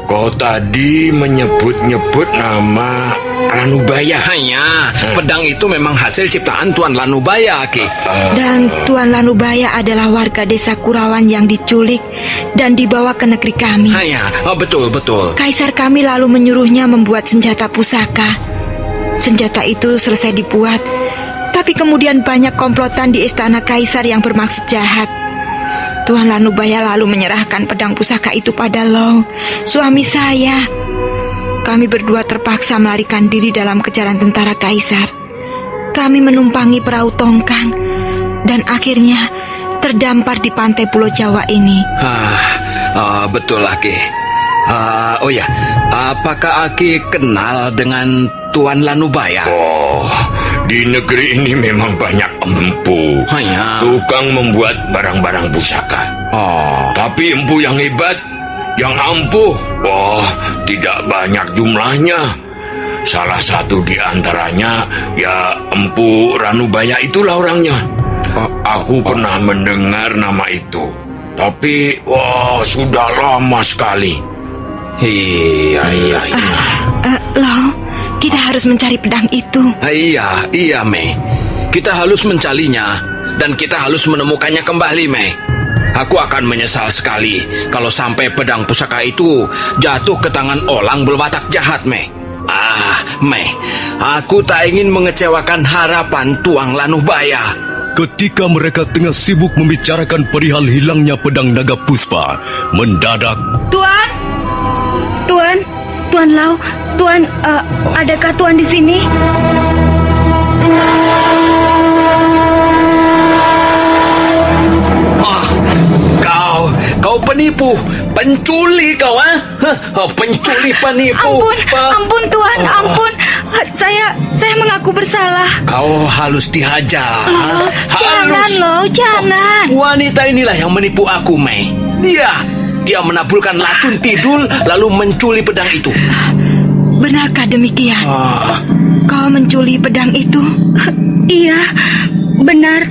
Kau tadi menyebut-nyebut nama Lanubaya. Pedang itu memang hasil ciptaan Tuan Lanubaya, Aki. Dan Tuan Lanubaya adalah warga desa Kurawan yang diculik dan dibawa ke negeri kami. Betul. Kaisar kami lalu menyuruhnya membuat senjata pusaka. Senjata itu selesai dibuat, tapi kemudian banyak komplotan di istana kaisar yang bermaksud jahat. Tuan Lanubaya lalu menyerahkan pedang pusaka itu pada Long, suami saya. Kami berdua terpaksa melarikan diri dalam kejaran tentara kaisar. Kami menumpangi perahu tongkang dan akhirnya terdampar di pantai Pulau Jawa ini. Betul, Aki. Oh ya, apakah Aki kenal dengan Tuan Lanubaya? Oh, di negeri ini memang banyak empu. Hanya. Tukang membuat barang-barang pusaka. Oh, Tapi empu yang hebat, yang ampuh, tidak banyak jumlahnya. Salah satu di antaranya, ya Empu Ranubaya itulah orangnya. Aku pernah mendengar nama itu. Tapi, sudah lama sekali. iya. Lo, kita harus mencari pedang itu. Iya, Mei. Kita harus mencarinya dan kita harus menemukannya kembali, Mei. Aku akan menyesal sekali kalau sampai pedang pusaka itu jatuh ke tangan orang berwatak jahat, Mei. Mei, aku tak ingin mengecewakan harapan Tuang Lanubaya. Ketika mereka tengah sibuk membicarakan perihal hilangnya pedang naga puspa, mendadak Tuan Lau, adakah Tuan di sini? Kau penipu, pencuri kau, pencuri penipu. Ampun Tuan, ampun. Saya mengaku bersalah. Kau halus dihajar. Jangan, Lo, jangan. Wanita inilah yang menipu aku, Mei. Dia menaburkan racun tidur lalu mencuri pedang itu. Benarkah demikian? Kau mencuri pedang itu? Iya, benar.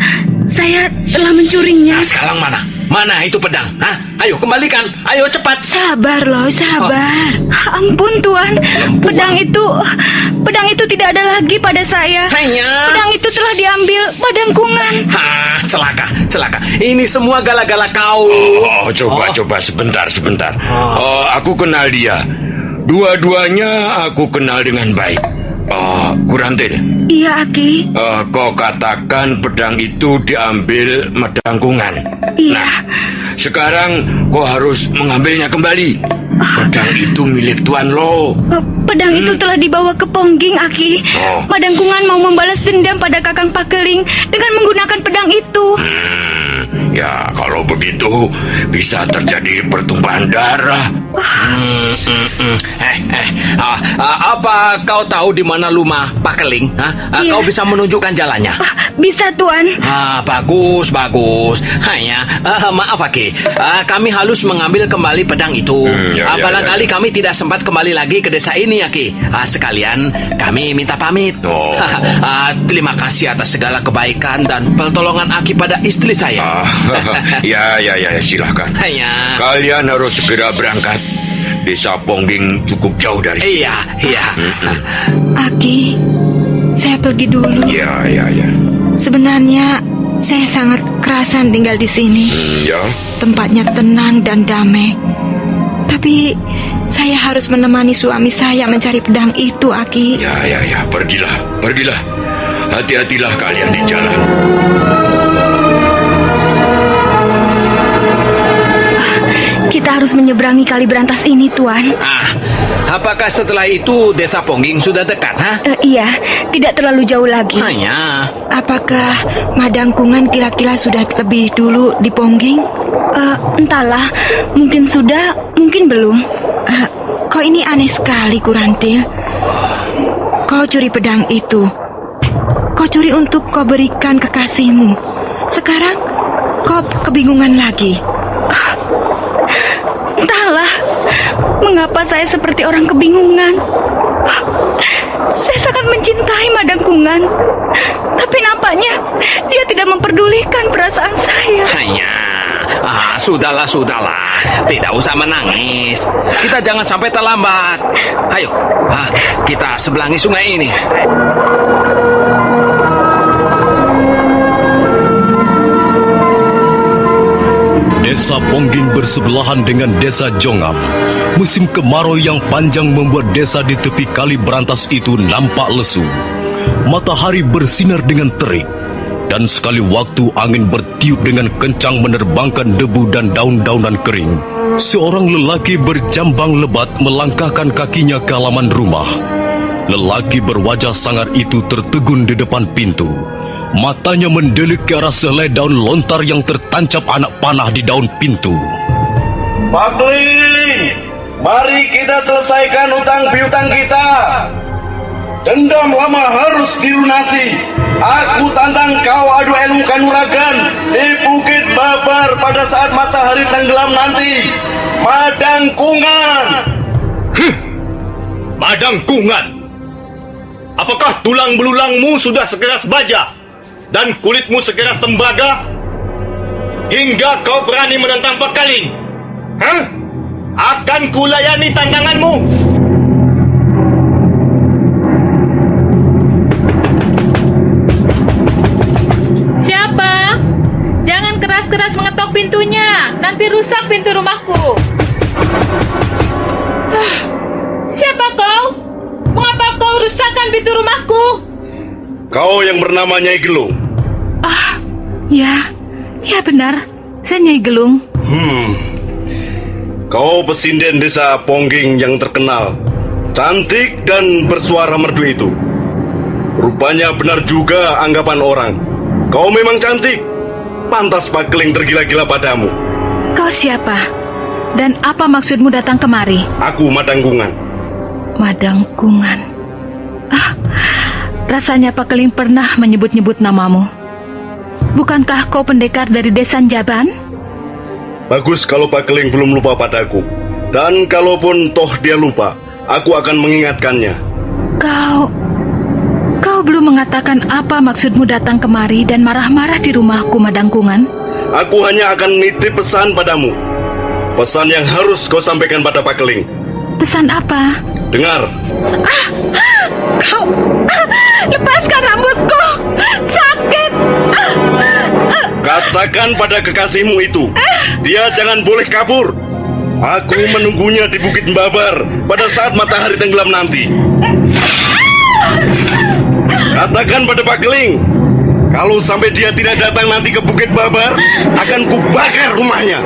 Saya telah mencurinya. Sekarang mana? Mana itu pedang? Ayo kembalikan. Ayo cepat. Sabar, Lo, sabar. Ampun Tuan, pedang itu tidak ada lagi pada saya. Pedang itu telah diambil Madangkungan. Celaka. Ini semua gala-gala kau. Coba sebentar. Aku kenal dia. Dua-duanya aku kenal dengan baik. Kurantil. Iya, Aki. Kau katakan pedang itu diambil Madangkungan. Iya. Nah, sekarang kau harus mengambilnya kembali. Pedang itu milik Tuan Lo. Pedang itu telah dibawa ke Pongging, Aki. Madangkungan mau membalas dendam pada Kakang Pakeling dengan menggunakan pedang itu. Ya, kalau begitu bisa terjadi pertumpahan darah. Apa kau tahu di mana rumah Pakeling? Iya. Kau bisa menunjukkan jalannya? Bisa, Tuan. Bagus. Maaf, Aki. Kami harus mengambil kembali pedang itu. Barangkali kami tidak sempat kembali lagi ke desa ini, Aki. Sekalian kami minta pamit. Terima kasih atas segala kebaikan dan pertolongan Aki pada istri saya. Ya, silahkan. Kalian harus segera berangkat. Desa Pongging cukup jauh dari sini. Iya. Aki, saya pergi dulu. Ya. Sebenarnya saya sangat kerasan tinggal di sini. Ya. Tempatnya tenang dan damai. Tapi saya harus menemani suami saya mencari pedang itu, Aki. Ya. Pergilah. Hati-hatilah kalian di jalan. Kita harus menyeberangi kali berantas ini, Tuan. Apakah setelah itu desa Pongging sudah dekat, Iya, tidak terlalu jauh lagi. Apakah Madangkungan kira-kira sudah lebih dulu di Pongging? Entahlah, mungkin sudah, mungkin belum. Kau ini aneh sekali, Kurantil. Kau curi pedang itu. Kau curi untuk kau berikan kekasihmu. Sekarang kau kebingungan lagi. Entahlah, mengapa saya seperti orang kebingungan. Saya sangat mencintai Madangkungan, tapi nampaknya dia tidak memperdulikan perasaan saya. Sudahlah. Tidak usah menangis. Kita jangan sampai terlambat. Ayo, kita seberangi sungai ini. Desa Pongging bersebelahan dengan desa Jongam. Musim kemarau yang panjang membuat desa di tepi kali berantas itu nampak lesu. Matahari bersinar dengan terik, dan sekali waktu angin bertiup dengan kencang menerbangkan debu dan daun-daunan kering. Seorang lelaki berjambang lebat melangkahkan kakinya ke halaman rumah. Lelaki berwajah sangar itu tertegun di depan pintu. Matanya mendelik ke arah selai daun lontar yang tertancap anak panah di daun pintu. Pakeling! Mari kita selesaikan utang piutang kita. Dendam lama harus dilunasi. Aku tantang kau adu ilmu kanuragan di Bukit Babar pada saat matahari tenggelam nanti. Madangkungan. Madangkungan. Apakah tulang belulangmu sudah sekeras baja dan kulitmu sekeras tembaga hingga kau berani menentang Pakaling? Hah? Akan kulayani tantanganmu. Siapa? Jangan keras-keras mengetok pintunya. Nanti rusak pintu rumahku. Siapa kau? Mengapa kau rusakkan pintu rumahku? Kau yang bernama Nyai Gelung. Ya benar. Saya Nyai Gelung. Kau pesinden desa Pongging yang terkenal, cantik dan bersuara merdu itu. Rupanya benar juga anggapan orang. Kau memang cantik. Pantas Pakaling tergila-gila padamu. Kau siapa? Dan apa maksudmu datang kemari? Aku Madangkungan. Madangkungan. Rasanya Pakaling pernah menyebut-nyebut namamu. Bukankah kau pendekar dari desa Jaban? Bagus kalau Pakaling belum lupa padaku. Dan kalaupun toh dia lupa, aku akan mengingatkannya. Kau belum mengatakan apa maksudmu datang kemari dan marah-marah di rumahku, Madangkungan. Aku hanya akan nitip pesan padamu. Pesan yang harus kau sampaikan pada Pakaling. Pesan apa? Dengar. Kau lepaskan rambutku. Sakit. Katakan pada kekasihmu itu, dia jangan boleh kabur. Aku menunggunya di Bukit Babar pada saat matahari tenggelam nanti. Katakan pada Pakaling, kalau sampai dia tidak datang nanti ke Bukit Babar, akan kubakar rumahnya.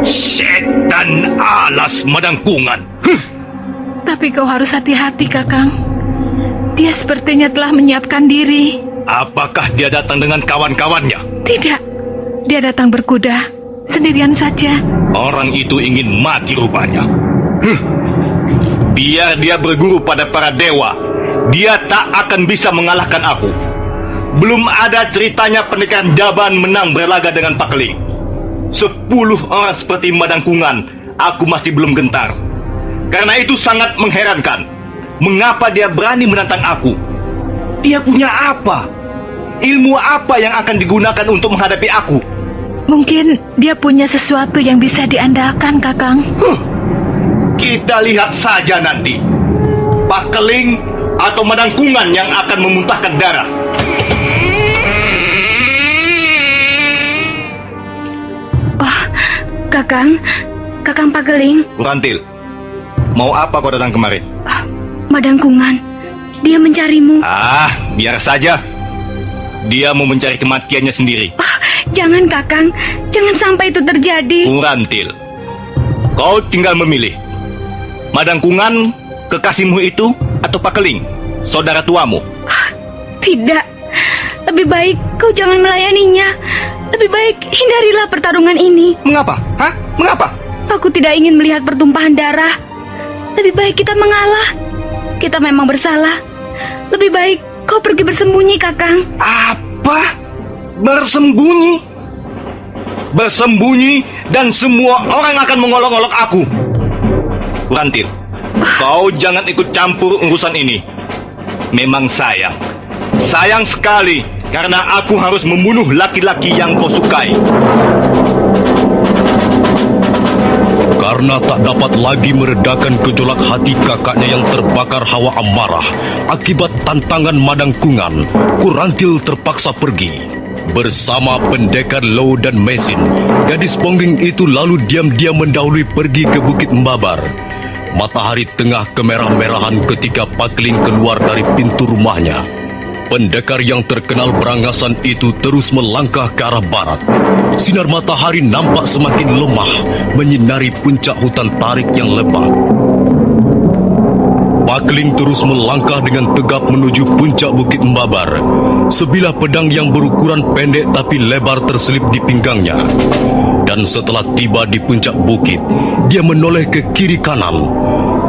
Setan alas Madangkungan. Tapi kau harus hati-hati, Kakang. Dia sepertinya telah menyiapkan diri. Apakah dia datang dengan kawan-kawannya? Tidak, dia datang berkuda, sendirian saja. Orang itu ingin mati rupanya. Biar dia berguru pada para dewa, dia tak akan bisa mengalahkan aku. Belum ada ceritanya pendekar Jaban menang berlaga dengan Pakaling. 10 orang seperti Madangkungan, aku masih belum gentar. Karena itu sangat mengherankan. Mengapa dia berani menantang aku? Dia punya apa? Ilmu apa yang akan digunakan untuk menghadapi aku? Mungkin dia punya sesuatu yang bisa diandalkan, Kakang. Kita lihat saja nanti. Pakaling atau Madangkungan yang akan memuntahkan darah. Kakang Pakaling. Rantil, mau apa kau datang kemari? Madangkungan, dia mencarimu. Biar saja. Dia mau mencari kematiannya sendiri. Jangan, Kakang. Jangan sampai itu terjadi. Rantil, kau tinggal memilih. Madangkungan, kekasihmu itu, atau Pakaling, saudara tuamu? Tidak. Lebih baik kau jangan melayaninya. Lebih baik hindarilah pertarungan ini. Mengapa? Mengapa? Aku tidak ingin melihat pertumpahan darah. Lebih baik kita mengalah. Kita memang bersalah. Lebih baik kau pergi bersembunyi, Kakang. Apa? Bersembunyi? Bersembunyi dan semua orang akan mengolok-olok aku. Rantil, kau jangan ikut campur urusan ini. Memang sayang. Sayang sekali karena aku harus membunuh laki-laki yang kau sukai. Karena tak dapat lagi meredakan gejolak hati kakaknya yang terbakar hawa amarah akibat tantangan Madangkungan, Kurantil terpaksa pergi. Bersama pendekar Low dan Mesin, gadis Pongging itu lalu diam-diam mendahului pergi ke Bukit Babar. Matahari tengah kemerah-merahan ketika Pakaling keluar dari pintu rumahnya. Pendekar yang terkenal berangasan itu terus melangkah ke arah barat. Sinar matahari nampak semakin lemah, menyinari puncak hutan tarik yang lebat. Pakling terus melangkah dengan tegap menuju puncak Bukit Embabar. Sebilah pedang yang berukuran pendek tapi lebar terselip di pinggangnya. Dan setelah tiba di puncak bukit, dia menoleh ke kiri kanan.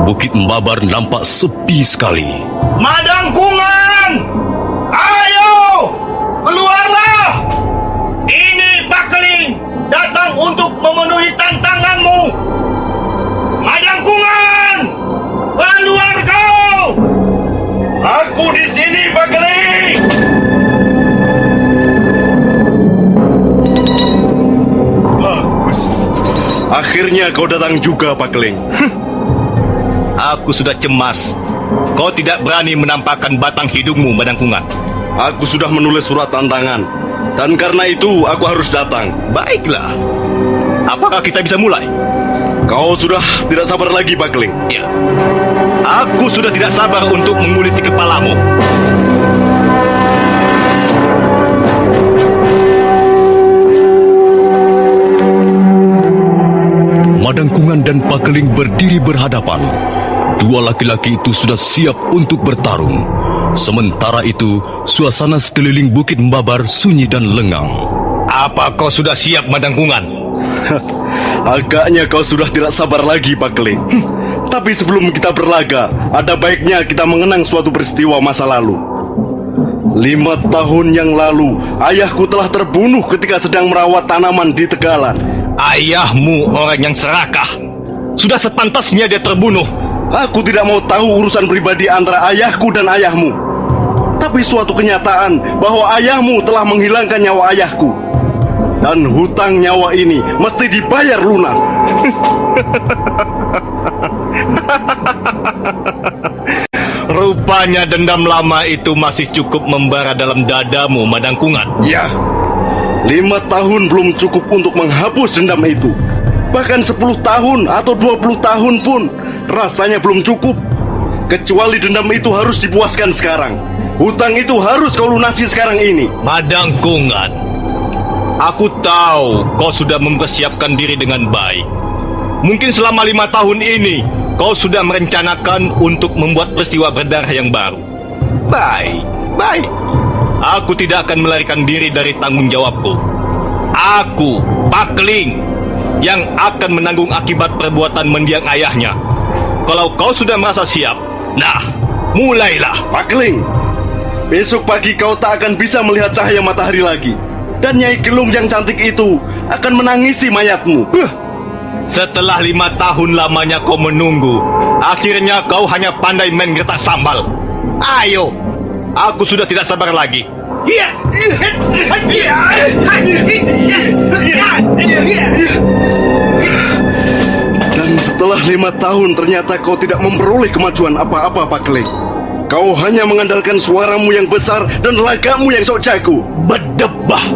Bukit Embabar nampak sepi sekali. Madangkungan! Ayo! Keluarlah! Ini Pakling datang untuk memenuhi tantanganmu. Madangkungan! Keluar kau! Aku di sini, Pakling! Bagus. Akhirnya kau datang juga, Pakling. Aku sudah cemas. Kau tidak berani menampakkan batang hidungmu, Madangkungan. Aku sudah menulis surat tantangan. Dan karena itu aku harus datang. Baiklah. Apakah kita bisa mulai? Kau sudah tidak sabar lagi, Pakling. Ya. Aku sudah tidak sabar untuk menguliti kepalamu. Madangkungan dan Pakling berdiri berhadapan. Dua laki-laki itu sudah siap untuk bertarung. Sementara itu, suasana sekeliling Bukit Embabar sunyi dan lengang. Apa kau sudah siap, Madangkungan? Agaknya kau sudah tidak sabar lagi, Pakling. Tapi sebelum kita berlaga, ada baiknya kita mengenang suatu peristiwa masa lalu. 5 tahun yang lalu, ayahku telah terbunuh ketika sedang merawat tanaman di Tegalan. Ayahmu orang yang serakah. Sudah sepantasnya dia terbunuh. Aku tidak mau tahu urusan pribadi antara ayahku dan ayahmu. Tapi suatu kenyataan bahwa ayahmu telah menghilangkan nyawa ayahku. Dan hutang nyawa ini mesti dibayar lunas. Rupanya dendam lama itu masih cukup membara dalam dadamu, Madangkungan. Ya, 5 tahun belum cukup untuk menghapus dendam itu. Bahkan 10 tahun atau 20 tahun pun rasanya belum cukup. Kecuali dendam itu harus dipuaskan sekarang. Hutang itu harus kau lunasi sekarang ini. Madangkungan, aku tahu kau sudah mempersiapkan diri dengan baik. Mungkin selama 5 tahun ini kau sudah merencanakan untuk membuat peristiwa berdarah yang baru. Baik, baik. Aku tidak akan melarikan diri dari tanggung jawabku. Aku, Pakling, yang akan menanggung akibat perbuatan mendiang ayahnya. Kalau kau sudah merasa siap, nah, mulailah. Pakling, besok pagi kau tak akan bisa melihat cahaya matahari lagi. Dan Nyai Gelung yang cantik itu akan menangisi mayatmu. Setelah 5 tahun lamanya kau menunggu, akhirnya kau hanya pandai main gertak sambal. Ayo, aku sudah tidak sabar lagi. Dan setelah 5 tahun ternyata kau tidak memperoleh kemajuan apa-apa, Pakling. Kau hanya mengandalkan suaramu yang besar dan lagamu yang sok jago. Berdebah.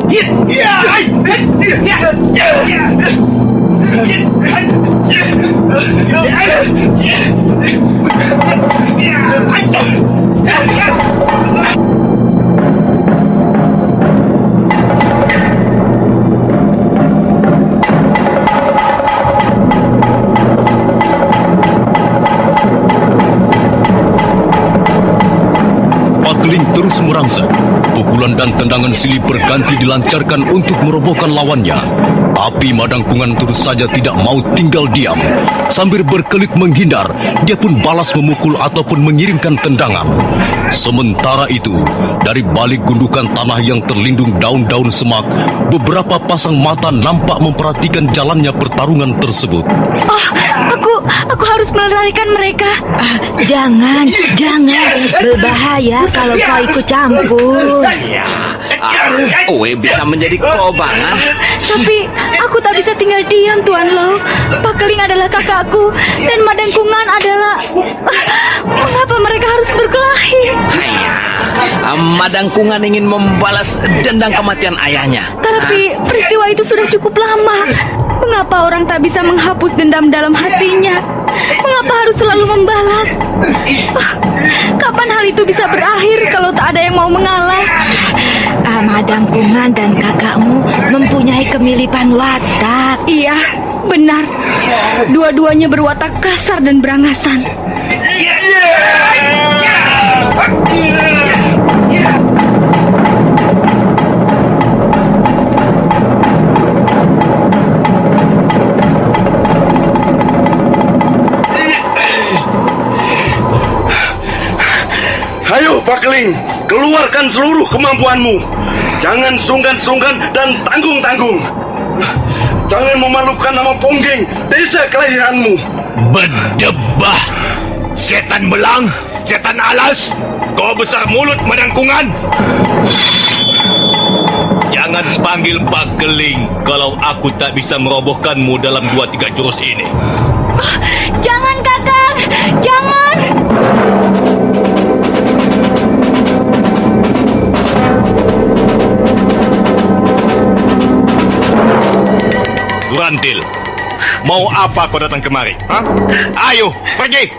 Pakling terus merangsek. Pukulan dan tendangan silih berganti dilancarkan untuk merobohkan lawannya. Tapi Madangkungan terus saja tidak mau tinggal diam. Sambil berkelit menghindar, dia pun balas memukul ataupun mengirimkan tendangan. Sementara itu, dari balik gundukan tanah yang terlindung daun-daun semak, beberapa pasang mata nampak memperhatikan jalannya pertarungan tersebut. Oh, aku harus melarikan mereka. Jangan. Berbahaya kalau kau ikut campur. Owe bisa menjadi korban. Tapi aku tak bisa tinggal diam, Tuan Lo. Pakling adalah kakakku dan Madangkungan adalah... Mengapa mereka harus berkelahi? Madangkungan ingin membalas dendam kematian ayahnya. Tapi peristiwa itu sudah cukup lama. Mengapa orang tak bisa menghapus dendam dalam hatinya? Mengapa harus selalu membalas? Kapan hal itu bisa berakhir kalau tak ada yang mau mengalah? Madangkungan dan kakakmu mempunyai kemiripan watak. Iya, benar. Dua-duanya berwatak kasar dan berangasan. Ayo Pakling, keluarkan seluruh kemampuanmu. Jangan sungkan-sungkan dan tanggung-tanggung. Jangan memalukan nama Ponggeng, desa kelahiranmu. Berdebah! Setan belang, setan alas, kau besar mulut Madangkungan. Jangan panggil Pakling kalau aku tak bisa merobohkanmu dalam 2-3 jurus ini. Jangan, Kakang! Jangan! Kurantil, mau apa kau datang kemari? Hah? Ayo, pergi!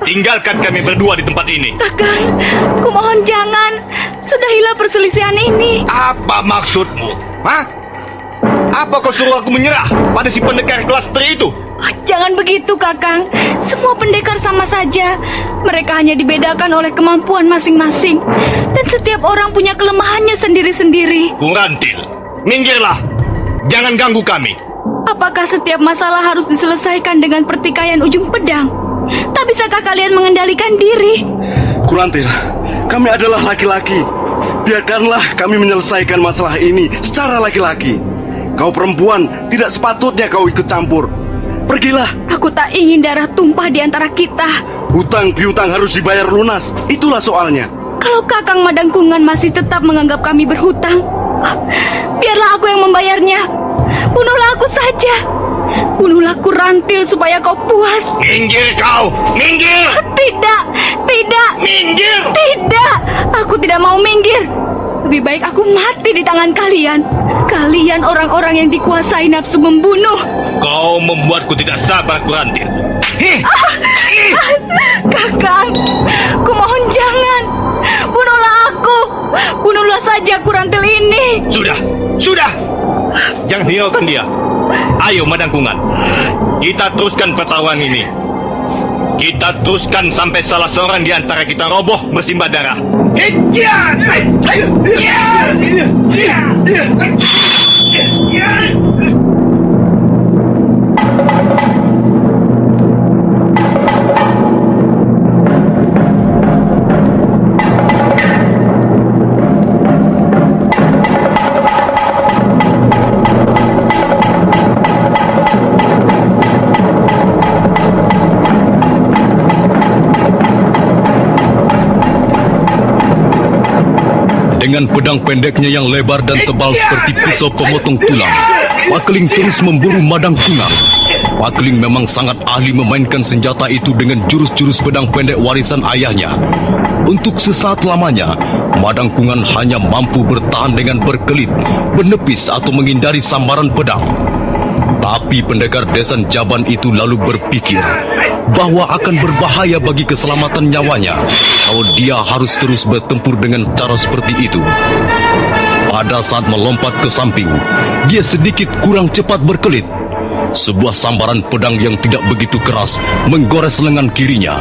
Tinggalkan kami berdua di tempat ini. Kakang, kumohon jangan. Sudahilah perselisihan ini. Apa maksudmu? Hah? Apa kau suruh aku menyerah pada si pendekar kelas tri itu? Jangan begitu, Kakang. Semua pendekar sama saja. Mereka hanya dibedakan oleh kemampuan masing-masing. Dan setiap orang punya kelemahannya sendiri-sendiri. Kurantil, minggirlah. Jangan ganggu kami. Apakah setiap masalah harus diselesaikan dengan pertikaian ujung pedang? Tak bisakah kalian mengendalikan diri? Kurantil, kami adalah laki-laki. Biarkanlah kami menyelesaikan masalah ini secara laki-laki. Kau perempuan, tidak sepatutnya kau ikut campur. Pergilah. Aku tak ingin darah tumpah di antara kita. Hutang piutang harus dibayar lunas. Itulah soalnya. Kalau Kakang Madangkungan masih tetap menganggap kami berhutang, biarlah aku yang membayarnya. Bunuhlah aku saja. Bunuhlah Kurantil supaya kau puas. Minggir kau! Minggir! Tidak, tidak. Minggir! Tidak, aku tidak mau minggir. Lebih baik aku mati di tangan kalian. Kalian orang-orang yang dikuasai nafsu membunuh. Kau membuatku tidak sabar, Kurantil. Kakang, kumohon jangan. Bunuhlah aku. Bunuhlah saja Kurantil ini. Sudah. Jangan hiraukan dia. Ayo Madangkungan, kita teruskan pertarungan ini. Kita teruskan sampai salah seorang di antara kita roboh bersimbah darah. Dengan pedang pendeknya yang lebar dan tebal seperti pisau pemotong tulang, Pakling terus memburu Madangkungan. Pakling memang sangat ahli memainkan senjata itu dengan jurus-jurus pedang pendek warisan ayahnya. Untuk sesaat lamanya, Madangkungan hanya mampu bertahan dengan berkelit, menepis atau menghindari sambaran pedang. Tapi pendekar Desan Jaban itu lalu berpikir bahwa akan berbahaya bagi keselamatan nyawanya kalau dia harus terus bertempur dengan cara seperti itu. Pada saat melompat ke samping, dia sedikit kurang cepat berkelit. Sebuah sambaran pedang yang tidak begitu keras menggores lengan kirinya.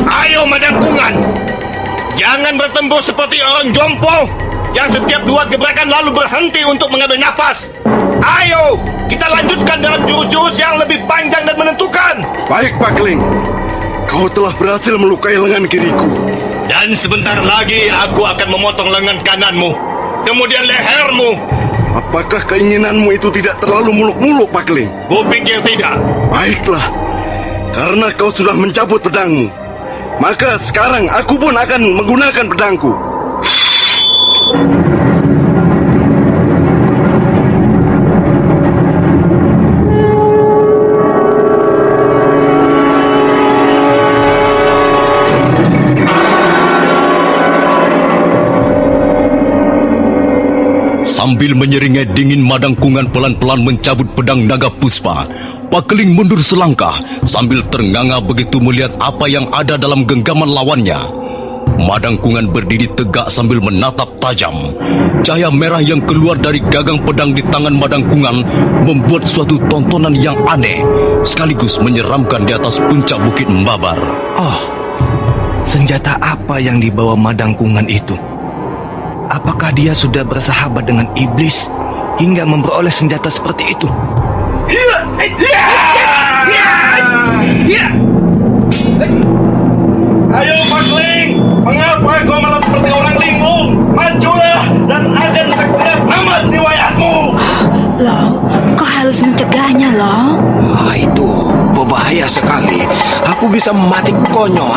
Ayo Madangkungan, jangan bertempur seperti orang jompo yang setiap 2 gebrakan lalu berhenti untuk mengambil napas. Ayo, kita lanjutkan dalam jurus-jurus yang lebih panjang dan menentukan. Baik Pakling, kau telah berhasil melukai lengan kiriku. Dan sebentar lagi aku akan memotong lengan kananmu, kemudian lehermu. Apakah keinginanmu itu tidak terlalu muluk-muluk, Pakling? Kupikir tidak. Baiklah, karena kau sudah mencabut pedangmu, maka sekarang aku pun akan menggunakan pedangku. Sambil menyeringai dingin, Madangkungan pelan-pelan mencabut pedang naga puspa. Pakling mundur selangkah sambil ternganga begitu melihat apa yang ada dalam genggaman lawannya. Madangkungan berdiri tegak sambil menatap tajam. Cahaya merah yang keluar dari gagang pedang di tangan Madangkungan membuat suatu tontonan yang aneh, sekaligus menyeramkan di atas puncak Bukit Mbabar. Oh, senjata apa yang dibawa Madangkungan itu? Apakah dia sudah bersahabat dengan iblis hingga memperoleh senjata seperti itu? Ayo Pakling, mengapa kau malah seperti orang linglung? Majulah dan akan sekedar tamat riwayatmu. Loh, kau harus mencegahnya, loh. Itu berbahaya sekali. Aku bisa mati konyol.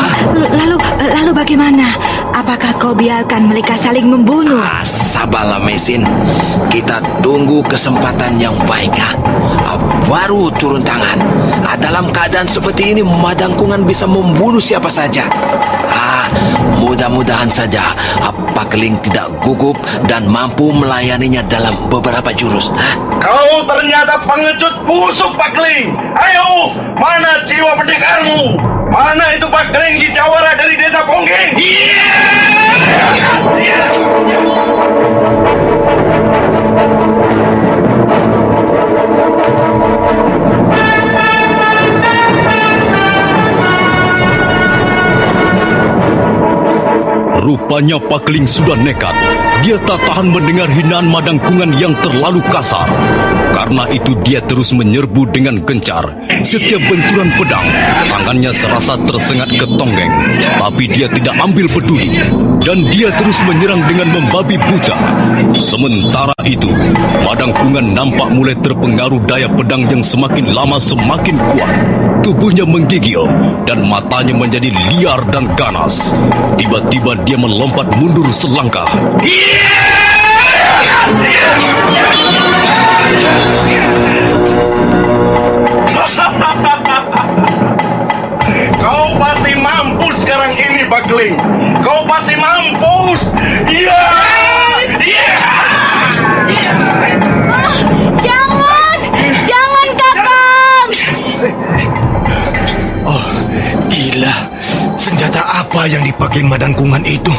Lalu bagaimana? Apakah kau biarkan mereka saling membunuh? Sabarlah Mesin. Kita tunggu kesempatan yang baik ya. Baru turun tangan. Dalam keadaan seperti ini Madangkungan bisa membunuh siapa saja. Mudah-mudahan saja Pakling tidak gugup dan mampu melayaninya dalam beberapa jurus. Kau ternyata pengecut busuk, Pakling. Ayo, mana jiwa pendekarmu? Mana itu Pakling si jawara dari desa Ponggeng? Rupanya Pakling sudah nekat. Dia tak tahan mendengar hinaan Madangkungan yang terlalu kasar. Karena itu dia terus menyerbu dengan gencar. Setiap benturan pedang, tangannya serasa tersengat ke tonggeng. Tapi dia tidak ambil peduli. Dan dia terus menyerang dengan membabi buta. Sementara itu, Madangkungan nampak mulai terpengaruh daya pedang yang semakin lama semakin kuat. Tubuhnya menggigil dan matanya menjadi liar dan ganas. Tiba-tiba dia melompat mundur selangkah. Kau pasti mampus sekarang ini, Pakling. Kau pasti mampus. Jangan Kakang! Oh, gila. Senjata apa yang dipakai Madangkungan itu?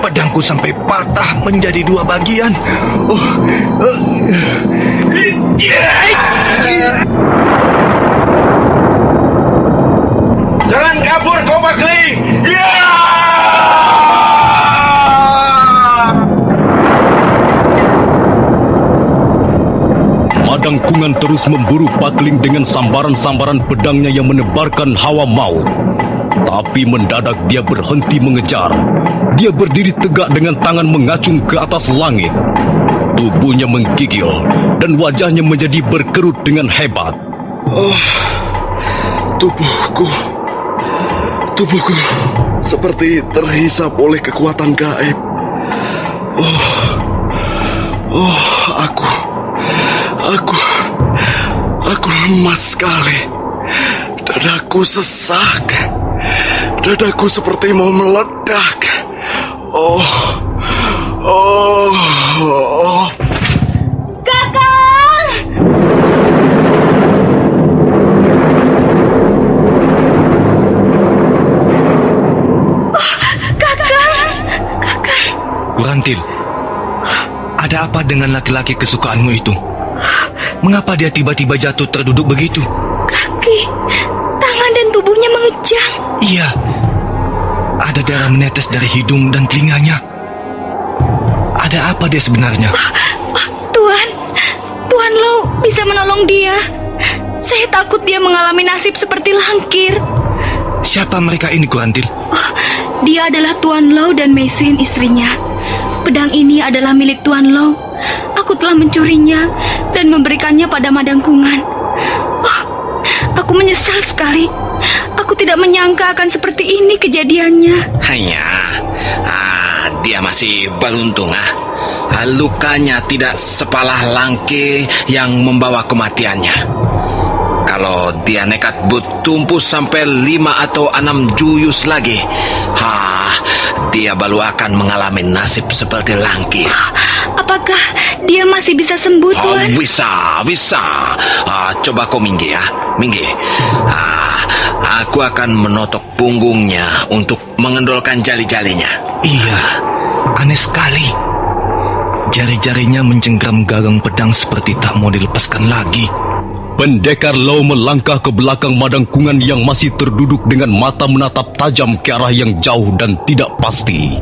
Pedangku sampai patah menjadi 2 bagian. Jangan kabur kau, Pakling. Madangkungan terus memburu Pakling dengan sambaran-sambaran pedangnya yang menebarkan hawa maut. Tapi mendadak dia berhenti mengejar. Dia berdiri tegak dengan tangan mengacung ke atas langit. Tubuhnya menggigil dan wajahnya menjadi berkerut dengan hebat. Tubuhku seperti terhisap oleh kekuatan gaib. Aku lemas sekali. Dadaku sesak. Dadaku seperti mau meledak. Kakang! Kakang! Kurantil, ada apa dengan laki-laki kesukaanmu itu? Mengapa dia tiba-tiba jatuh terduduk begitu? Kaki, tangan dan tubuhnya mengejang. Iya, ada darah menetes dari hidung dan telinganya. Ada apa dia sebenarnya? Tuan Lau bisa menolong dia. Saya takut dia mengalami nasib seperti Langkir. Siapa mereka ini, Kurantil? Dia adalah Tuan Lau dan Mesin istrinya. Pedang ini adalah milik Tuan Lau. Aku telah mencurinya dan memberikannya pada Madangkungan. Aku menyesal sekali. Aku tidak menyangka akan seperti ini kejadiannya. Dia masih beruntung. Lukanya tidak sepalah Langke yang membawa kematiannya. Kalau dia nekat bertumpu sampai 5 atau 6 juyus lagi, dia baru akan mengalami nasib seperti Langke. Apakah dia masih bisa sembuh, Tuan? Bisa. Coba kau minggir ya. Minggir. Aku akan menotok punggungnya untuk mengendolkan jali-jalinya. Iya, aneh sekali. Jari-jarinya mencengkram gagang pedang seperti tak mau dilepaskan lagi. Pendekar Lau melangkah ke belakang Madangkungan yang masih terduduk dengan mata menatap tajam ke arah yang jauh dan tidak pasti.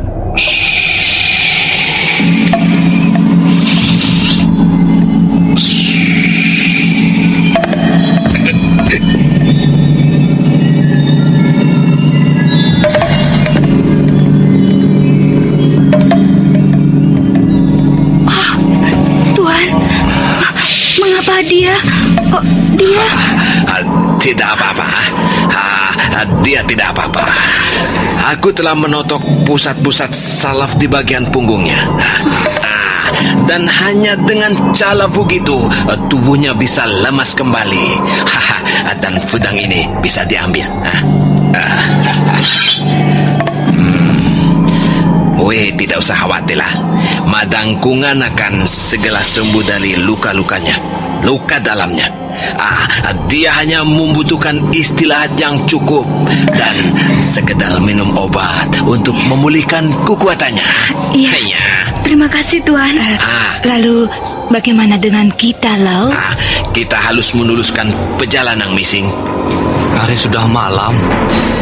Mengapa dia? Oh, dia? Tidak apa-apa. Dia tidak apa-apa. Aku telah menotok pusat-pusat salaf di bagian punggungnya. Dan hanya dengan cara begitu tubuhnya bisa lemas kembali. Dan pedang ini bisa diambil. Weh, tidak usah khawatirlah. Madangkungan akan segera sembuh dari luka-lukanya, luka dalamnya. Dia hanya membutuhkan istirahat yang cukup dan sekedar minum obat untuk memulihkan kekuatannya. Iya. Terima kasih, Tuan. Lalu bagaimana dengan kita, Lau? Kita harus meneruskan perjalanan Mising. Hari sudah malam.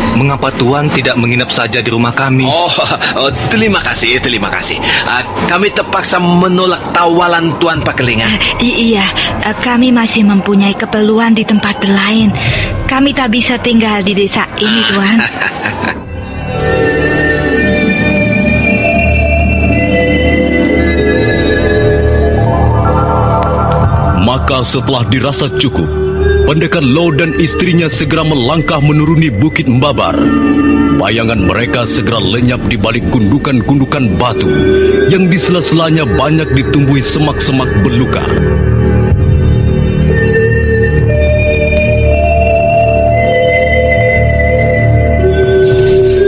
Mengapa Tuan tidak menginap saja di rumah kami? Terima kasih. Kami terpaksa menolak tawaran Tuan Pakeling. Iya, kami masih mempunyai keperluan di tempat lain. Kami tak bisa tinggal di desa ini, Tuan. Maka setelah dirasa cukup, pendekar Lau dan istrinya segera melangkah menuruni Bukit Mbabar. Bayangan mereka segera lenyap di balik gundukan-gundukan batu yang di sela-selanya banyak ditumbuhi semak-semak belukar.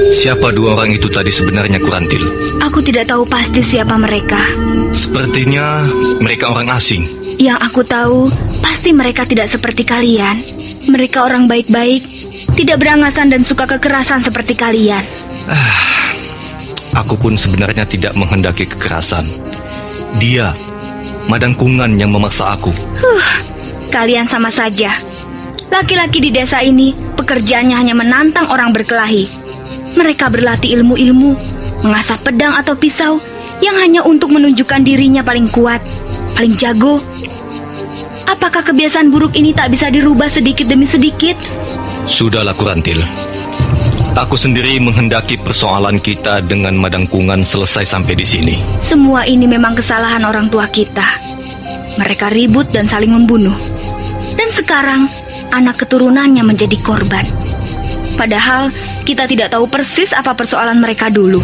Siapa dua orang itu tadi sebenarnya, Kurantil? Aku tidak tahu pasti siapa mereka. Sepertinya mereka orang asing. Yang aku tahu, pasti mereka tidak seperti kalian. Mereka orang baik-baik, tidak berangasan dan suka kekerasan seperti kalian. Aku pun sebenarnya tidak menghendaki kekerasan. Dia, Madangkungan yang memaksa aku. Kalian sama saja. Laki-laki di desa ini pekerjaannya hanya menantang orang berkelahi. Mereka berlatih ilmu-ilmu, mengasah pedang atau pisau yang hanya untuk menunjukkan dirinya paling kuat, paling jago. Apakah kebiasaan buruk ini tak bisa dirubah sedikit demi sedikit? Sudahlah, Kurantil. Aku sendiri menghendaki persoalan kita dengan Madangkungan selesai sampai di sini. Semua ini memang kesalahan orang tua kita. Mereka ribut dan saling membunuh. Dan sekarang anak keturunannya menjadi korban. Padahal kita tidak tahu persis apa persoalan mereka dulu.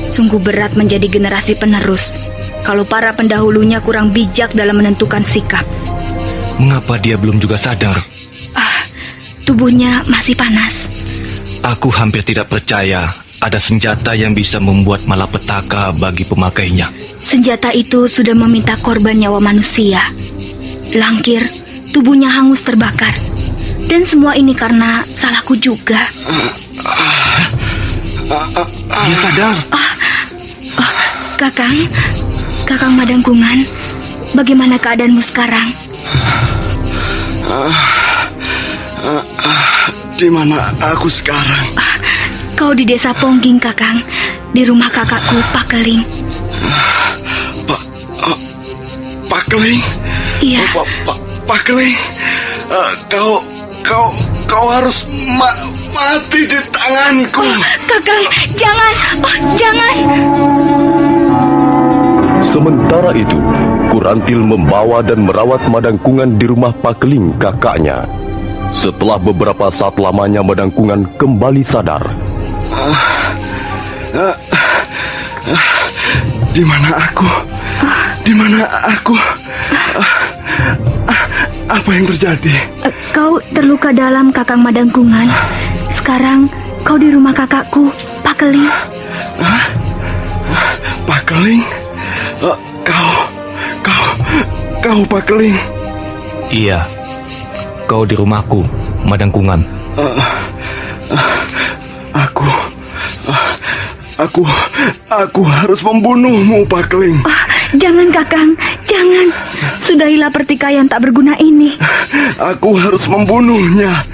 Sungguh berat menjadi generasi penerus kalau para pendahulunya kurang bijak dalam menentukan sikap. Mengapa dia belum juga sadar? Tubuhnya masih panas. Aku hampir tidak percaya ada senjata yang bisa membuat malapetaka bagi pemakainya. Senjata itu sudah meminta korban nyawa manusia. Langkir, tubuhnya hangus terbakar. Dan semua ini karena salahku juga. Dia sadar. Kakang Madangkungan, bagaimana keadaanmu sekarang? Di mana aku sekarang? Kau di desa Pongging, Kakang. Di rumah kakakku, Pakeling. Pakeling? Iya. Pakeling? Kau harus mati di tanganku. Kakang, jangan. Jangan. Sementara itu, Kurantil membawa dan merawat Madangkungan di rumah Pakeling kakaknya. Setelah beberapa saat lamanya Madangkungan kembali sadar. Di mana aku? Di mana aku? Apa yang terjadi? Kau terluka dalam, Kakang Madangkungan. Sekarang kau di rumah kakakku, Pakeling. Pakeling? Kau Pakeling? Iya. kau di rumahku, Madangkungan? Aku harus membunuhmu, Pakling. Jangan Kakang, jangan. Sudahilah pertikaian tak berguna ini. Aku harus membunuhnya.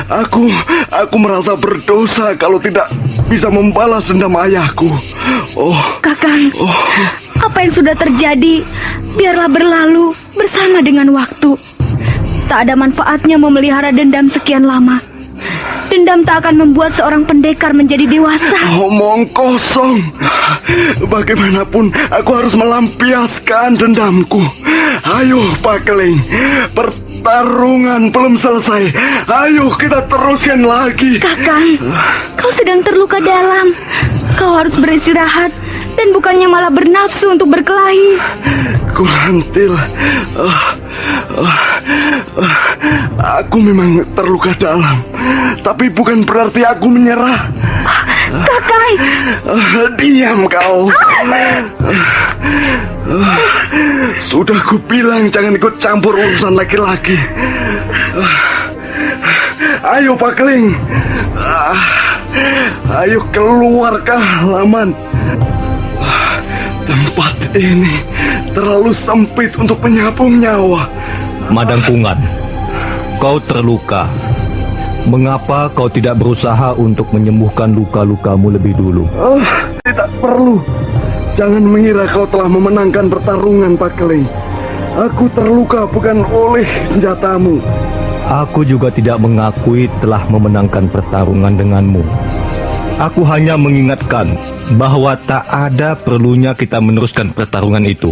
Aku merasa berdosa kalau tidak bisa membalas dendam ayahku. Kakang, apa yang sudah terjadi, biarlah berlalu bersama dengan waktu. Tak ada manfaatnya memelihara dendam sekian lama. Dendam tak akan membuat seorang pendekar menjadi dewasa. Omong kosong. Bagaimanapun aku harus melampiaskan dendamku. Ayo Pakling, pertarungan belum selesai. Ayo kita teruskan lagi. Kakang, kau sedang terluka dalam. Kau harus beristirahat dan bukannya malah bernafsu untuk berkelahi. Kurantil, aku memang terluka dalam, tapi bukan berarti aku menyerah. Kakang, Diam kau. Sudah kubilang jangan ikut campur urusan laki-laki. Ayo Pakling, ayo keluar ke halaman. Tempat ini terlalu sempit untuk menyambung nyawa. Madangkungan, kau terluka. Mengapa kau tidak berusaha untuk menyembuhkan luka-lukamu lebih dulu? Tidak perlu. Jangan mengira kau telah memenangkan pertarungan, Pakling. Aku terluka bukan oleh senjatamu. Aku juga tidak mengakui telah memenangkan pertarungan denganmu. Aku hanya mengingatkan bahwa tak ada perlunya kita meneruskan pertarungan itu,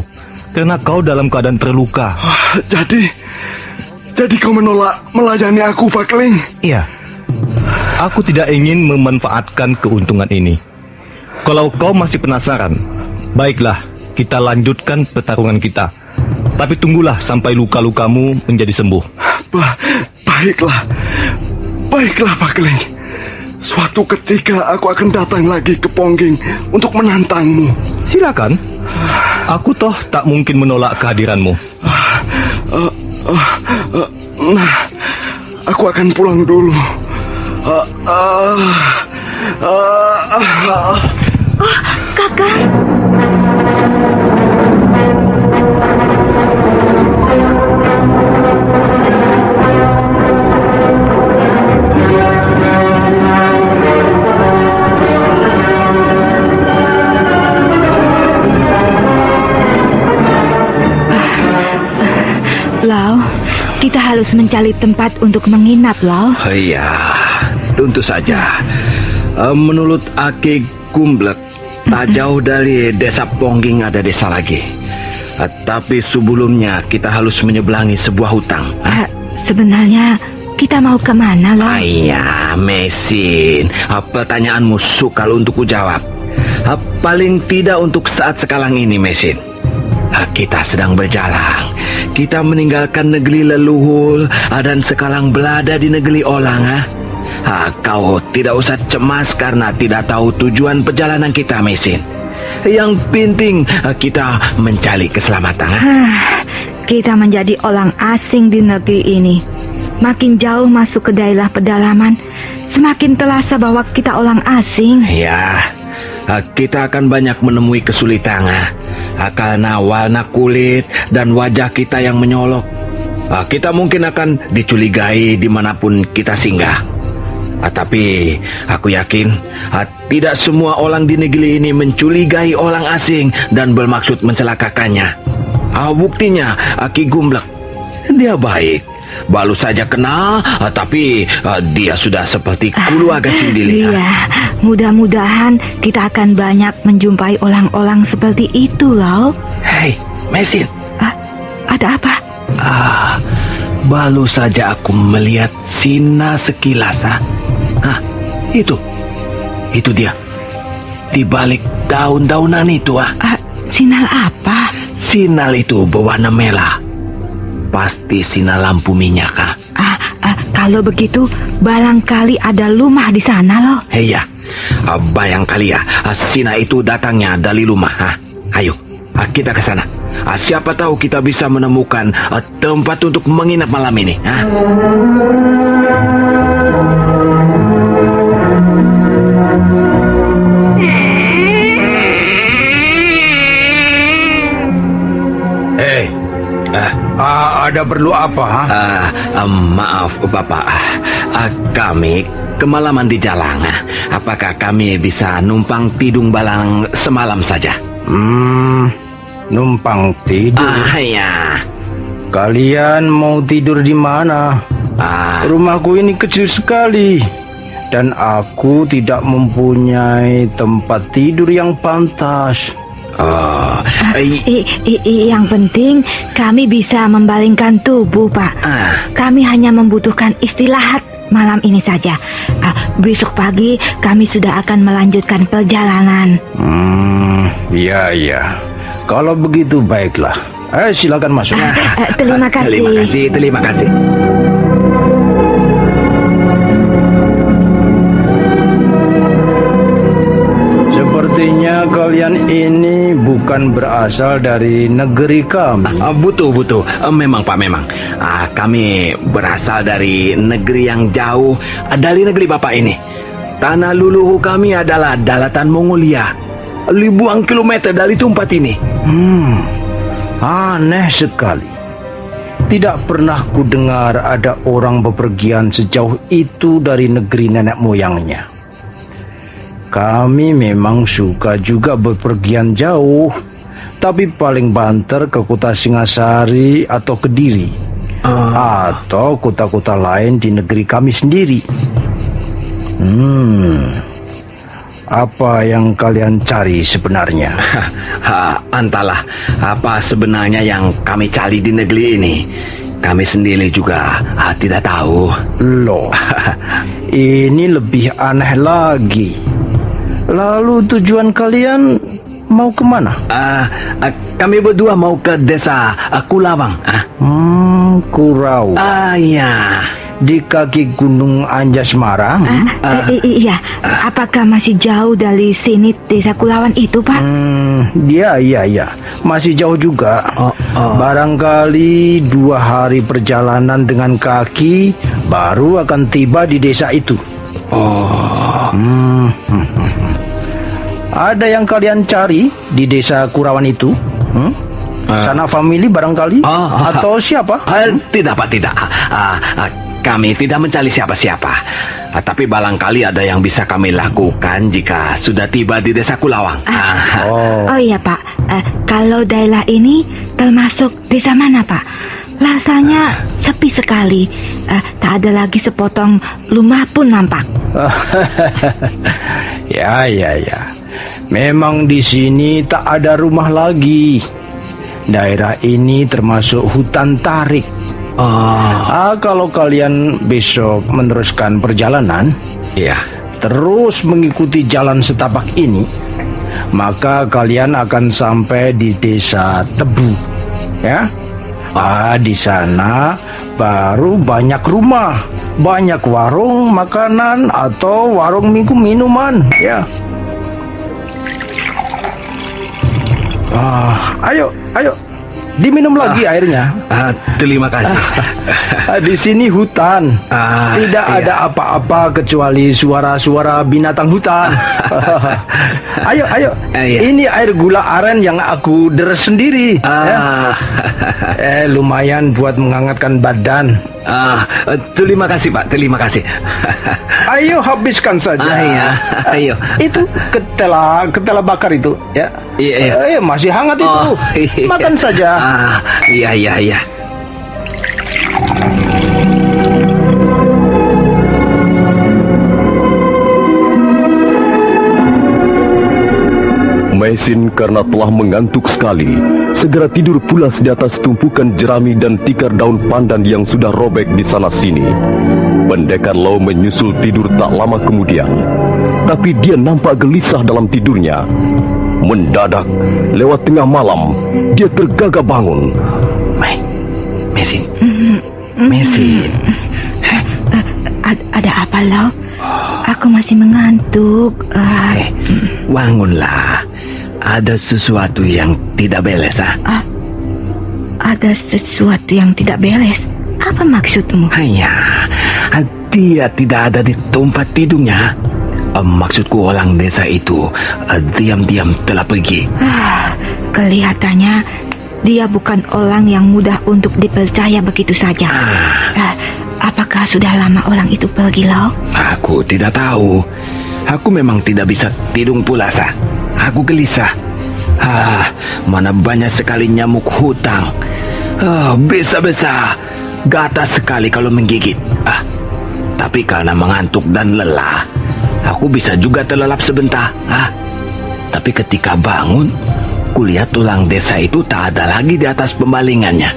karena kau dalam keadaan terluka. Jadi kau menolak melayani aku, Pakling? Iya. Aku tidak ingin memanfaatkan keuntungan ini. Kalau kau masih penasaran, baiklah, kita lanjutkan pertarungan kita. Tapi tunggulah sampai luka-lukamu menjadi sembuh. Baiklah Pakling. Suatu ketika aku akan datang lagi ke Pongging untuk menantangmu. Silakan. Aku toh tak mungkin menolak kehadiranmu. Nah, aku akan pulang dulu. Kakang. Lau, kita harus mencari tempat untuk menginap, Lau. Iya, tentu saja. Menurut Aki Gumblek, tak jauh dari desa Pongging ada desa lagi. Tapi sebelumnya kita harus menyeberangi sebuah hutang. Sebenarnya kita mau kemana, Lau? Iya, Mesin. Pertanyaanmu sukar untuk kujawab. Paling tidak untuk saat sekarang ini, Mesin. Kita sedang berjalan. Kita meninggalkan negeri leluhur dan sekarang berada di negeri orang. Kau tidak usah cemas karena tidak tahu tujuan perjalanan kita, Mesin. Yang penting kita mencari keselamatan. Kita menjadi orang asing di negeri ini. Makin jauh masuk ke daerah pedalaman, semakin terasa bahwa kita orang asing. Ya, kita akan banyak menemui kesulitan karena warna kulit dan wajah kita yang menyolok. Kita mungkin akan dicurigai dimanapun kita singgah. Tapi aku yakin tidak semua orang di negeri ini mencurigai orang asing dan bermaksud mencelakakannya. Buktinya Aki Gumblek, dia baik. Baru saja kenal, tapi dia sudah seperti keluarga sendiri. Iya, mudah-mudahan kita akan banyak menjumpai orang-orang seperti itu, Lau. Hei, Mesin. Ada apa? Baru saja aku melihat sinar sekilas. Itu dia. Di balik daun-daunan itu. Sinar apa? Sinar itu berwarna merah. Pasti sinar lampu minyak. Kalau begitu, barangkali ada rumah di sana, loh. Iya, bayangkali sinar itu datangnya dari rumah. Ayo, kita ke sana. Siapa tahu kita bisa menemukan tempat untuk menginap malam ini. Ada perlu apa? Maaf Bapak, kami kemalaman di jalan. Apakah kami bisa numpang tidung balang semalam saja? Numpang tidur? Ya. Kalian mau tidur di mana? Rumahku ini kecil sekali dan aku tidak mempunyai tempat tidur yang pantas. Yang penting kami bisa membalingkan tubuh, Pak. Kami hanya membutuhkan istirahat malam ini saja. Besok pagi kami sudah akan melanjutkan perjalanan. Iya. Kalau begitu baiklah. Silakan masuk. Terima kasih. Terima kasih. Sepertinya kalian ini bukan berasal dari negeri kami. Betul. Memang Pak, memang. Kami berasal dari negeri yang jauh dari negeri Bapak ini. Tanah luluhur kami adalah daratan Mongolia. Ribuan kilometer dari tempat ini. Aneh sekali. Tidak pernah kudengar ada orang bepergian sejauh itu dari negeri nenek moyangnya. Kami memang suka juga bepergian jauh, tapi paling banter ke kota Singasari atau Kediri, atau kota-kota lain di negeri kami sendiri. Apa yang kalian cari sebenarnya? Entahlah apa sebenarnya yang kami cari di negeri ini. Kami sendiri juga tidak tahu. Loh, ini lebih aneh lagi. Lalu tujuan kalian mau kemana? Kami berdua mau ke desa Kulawang. Kurau. Ya. Di kaki Gunung Anjas Semarang. Iya. Apakah masih jauh dari sini desa Kulawang itu, Pak? Iya. Masih jauh juga. Barangkali 2 hari perjalanan dengan kaki baru akan tiba di desa itu. Ada yang kalian cari di desa Kurawan itu? Sana family barangkali? Atau siapa? Tidak Pak, tidak. Kami tidak mencari siapa-siapa. Tapi barangkali ada yang bisa kami lakukan jika sudah tiba di desa Kulawang. Oh iya Pak, kalau daerah ini termasuk desa mana Pak? Rasanya sepi sekali. Tak ada lagi sepotong rumah pun nampak. Ya. Memang di sini tak ada rumah lagi. Daerah ini termasuk hutan tarik. Kalau kalian besok meneruskan perjalanan, terus mengikuti jalan setapak ini, maka kalian akan sampai di desa Tebu. Ya. Di sana baru banyak rumah, banyak warung makanan atau warung minuman. Ya. Ayo, diminum lagi airnya. Terima kasih. Di sini hutan, tidak ada apa-apa kecuali suara-suara binatang hutan. Ayo. Ini air gula aren yang aku deres sendiri. Lumayan buat menghangatkan badan. Terima kasih Pak, terima kasih. Ayo habiskan saja. Ayo. Itu ketela bakar itu, ya. Iya. Masih hangat itu. Makan saja. Iya. Mesin karena telah mengantuk sekali, segera tidur pulas di atas tumpukan jerami dan tikar daun pandan yang sudah robek di sana-sini. Pendekar Lau menyusul tidur tak lama kemudian, tapi dia nampak gelisah dalam tidurnya. Mendadak, lewat tengah malam, dia tergagap bangun. Mesin. Ada apa, Lau? Aku masih mengantuk. Bangunlah. Ada sesuatu yang tidak beres. ada sesuatu yang tidak beres. Apa maksudmu? Hanya, dia tidak ada di tempat tidurnya. Maksudku orang desa itu diam-diam telah pergi. Kelihatannya dia bukan orang yang mudah untuk dipercaya begitu saja. Apakah sudah lama orang itu pergi, Lau? Aku tidak tahu. Aku memang tidak bisa tidur pulasa. Aku gelisah. Mana banyak sekali nyamuk hutang. Bisa-bisa gatas sekali kalau menggigit. Tapi karena mengantuk dan lelah, aku bisa juga terlelap sebentar. Tapi ketika bangun, kulihat tulang desa itu tak ada lagi di atas pembalingannya.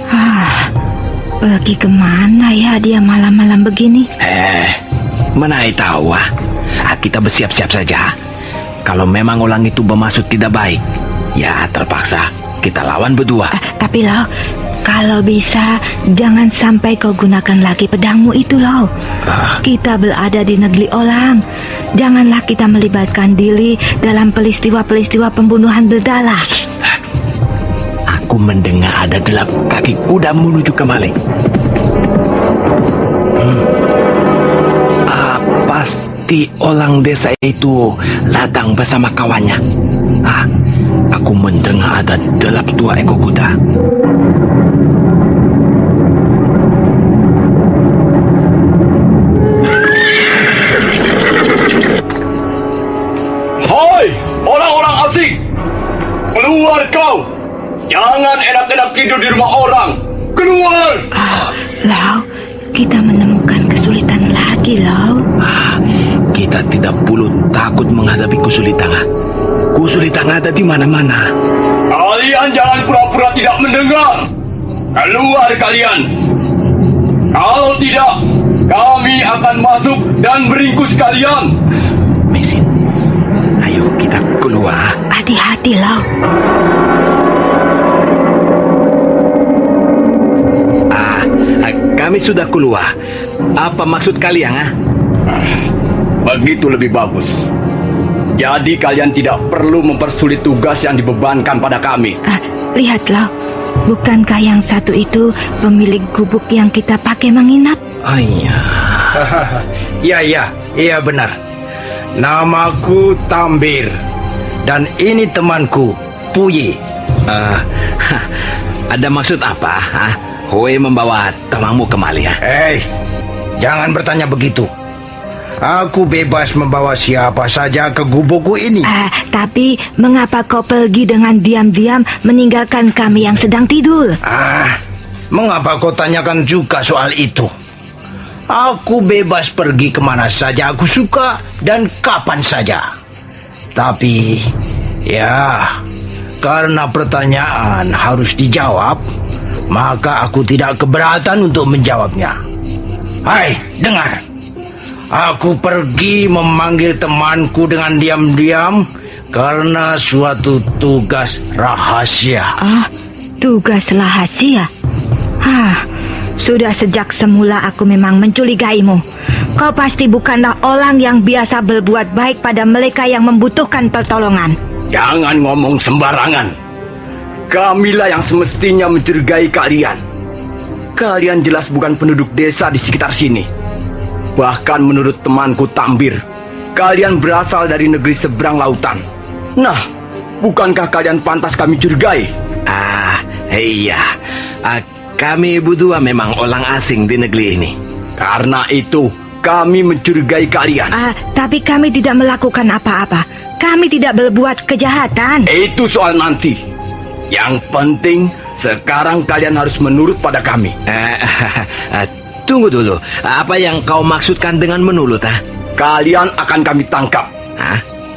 Pergi kemana ya dia malam-malam begini? Mana tahu. Kita bersiap-siap saja. Kalau memang orang itu bermaksud tidak baik, ya terpaksa kita lawan berdua. Tapi Lau, kalau bisa jangan sampai kau gunakan lagi pedangmu itu, Lau. Kita berada di negeri orang. Janganlah kita melibatkan diri dalam peristiwa-peristiwa pembunuhan berdarah. Aku mendengar ada gelap kaki kuda menuju ke maling. Pasti orang desa itu datang bersama kawannya. Aku mendengar ada 2 ekor kuda. Hai, orang-orang asing! Keluar kau! Jangan enak-enak tidur di rumah orang! Keluar! Lau, kita menemukan kesulitan lagi, Lau. Kita tidak perlu takut menghadapi kesulitan. Kesulitan ada di mana-mana. Kalian jangan pura-pura tidak mendengar! Keluar kalian! Kalau tidak, kami akan masuk dan meringkus kalian! Mesin, ayo kita keluar. Hati-hati, Lau. Kami sudah keluar. Apa maksud kalian? Begitu lebih bagus. Jadi kalian tidak perlu mempersulit tugas yang dibebankan pada kami. Lihatlah, bukankah yang satu itu pemilik gubuk yang kita pakai menginap? Iya benar. Namaku Tambir. Dan ini temanku, Puyi. Ada maksud apa? Hoe membawa temanmu kemari. Jangan bertanya begitu. Aku bebas membawa siapa saja ke gubukku ini. Tapi mengapa kau pergi dengan diam-diam meninggalkan kami yang sedang tidur? Mengapa kau tanyakan juga soal itu? Aku bebas pergi kemana saja aku suka dan kapan saja. Tapi, ya, karena pertanyaan harus dijawab, maka aku tidak keberatan untuk menjawabnya. Hai, dengar. Aku pergi memanggil temanku dengan diam-diam karena suatu tugas rahasia. Tugas rahasia? Sudah sejak semula aku memang mencurigaimu. Kau pasti bukanlah orang yang biasa berbuat baik pada mereka yang membutuhkan pertolongan. Jangan ngomong sembarangan. Kamilah yang semestinya mencurigai kalian. Kalian jelas bukan penduduk desa di sekitar sini. Bahkan menurut temanku Tambir, kalian berasal dari negeri seberang lautan. Nah, bukankah kalian pantas kami curigai? Iya. Kami berdua memang orang asing di negeri ini. Karena itu, kami mencurigai kalian. Tapi kami tidak melakukan apa-apa. Kami tidak berbuat kejahatan. Itu soal nanti. Yang penting, sekarang kalian harus menurut pada kami. Tunggu dulu. Apa yang kau maksudkan dengan menurut? Kalian akan kami tangkap.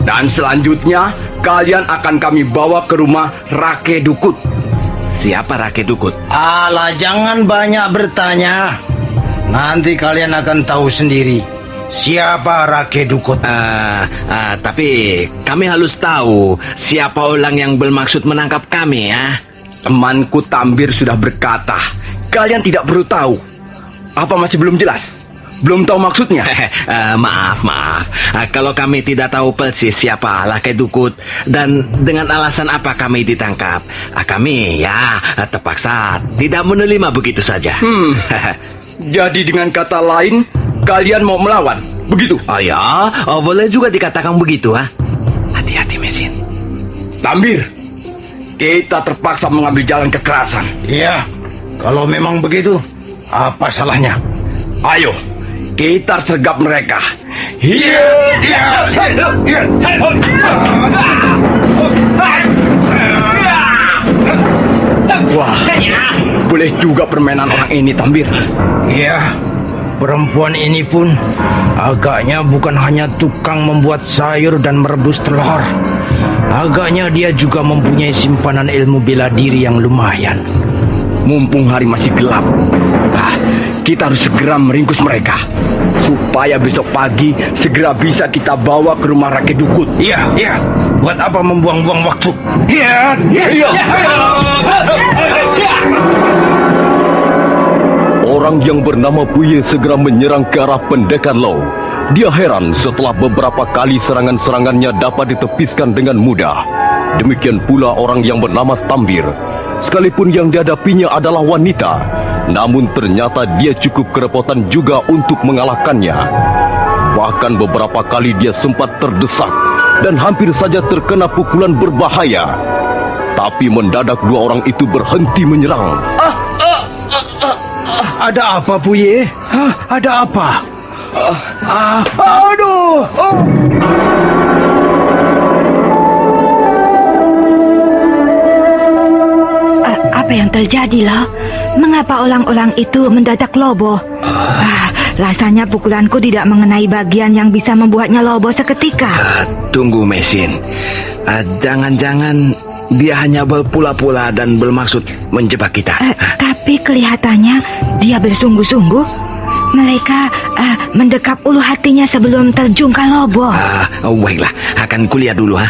Dan selanjutnya, kalian akan kami bawa ke rumah Rake Dukut. Siapa Rake Dukut? Alah, jangan banyak bertanya. Nanti kalian akan tahu sendiri siapa Rake Dukut. Tapi kami harus tahu siapa orang yang bermaksud menangkap kami, ya. Temanku Tambir sudah berkata, kalian tidak perlu tahu. Apa masih belum jelas? belum tahu maksudnya? Maaf. Kalau kami tidak tahu persis siapa Laki Dukut dan dengan alasan apa kami ditangkap, kami terpaksa tidak menerima begitu saja. Jadi dengan kata lain, kalian mau melawan, begitu? Oh ya, boleh juga dikatakan begitu, ha? Hati-hati, Mesin. Tambir, kita terpaksa mengambil jalan kekerasan. Iya, kalau memang begitu, apa salahnya? Ayo, kita sergap mereka. Wah, boleh juga permainan orang ini, Tambir. Iya, perempuan ini pun agaknya bukan hanya tukang membuat sayur dan merebus telur. Agaknya dia juga mempunyai simpanan ilmu bela diri yang lumayan. Mumpung hari masih gelap, kita harus segera meringkus mereka supaya besok pagi segera bisa kita bawa ke rumah Laki Dukut. Iya. Buat apa membuang-buang waktu? Iya. Orang yang bernama Puye segera menyerang ke arah Pendekar Lau. Dia heran setelah beberapa kali serangan-serangannya dapat ditepiskan dengan mudah. Demikian pula orang yang bernama Tambir. Sekalipun yang dihadapinya adalah wanita, namun ternyata dia cukup kerepotan juga untuk mengalahkannya. Bahkan beberapa kali dia sempat terdesak dan hampir saja terkena pukulan berbahaya. Tapi mendadak dua orang itu berhenti menyerang. Ada apa, Puye? Ada apa? Aduh! Apa yang terjadi, Lau? Mengapa orang-orang itu mendadak lobo? Rasanya pukulanku tidak mengenai bagian yang bisa membuatnya lobo seketika. Tunggu, Mesin. Jangan-jangan dia hanya berpula-pula dan bermaksud menjebak kita. Tapi kelihatannya dia bersungguh-sungguh. Mereka mendekap ulu hatinya sebelum terjungkal lobo. Baiklah, akan kulihat dulu, ha.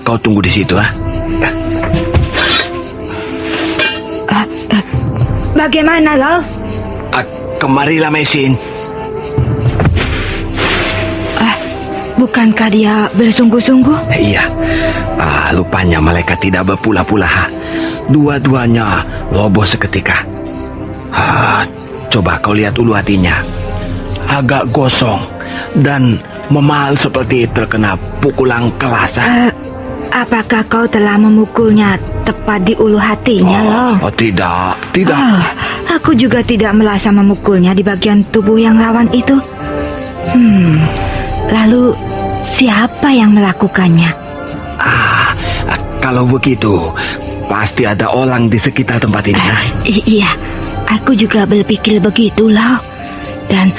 Kau tunggu di situ, ha. Bagaimana, Lau? Kemarilah, Mesin. Bukankah dia bersungguh-sungguh? Iya. Lupanya mereka tidak berpula-pula, ha. Dua-duanya lobo seketika. Coba kau lihat ulu hatinya. Agak gosong dan memal seperti terkena pukulan kelas. Apakah kau telah memukulnya tepat di ulu hatinya, Lau? Tidak. Aku juga tidak merasa memukulnya di bagian tubuh yang lawan itu. Lalu siapa yang melakukannya? Kalau begitu, pasti ada orang di sekitar tempat ini. Iya, aku juga berpikir begitu, Lau. Dan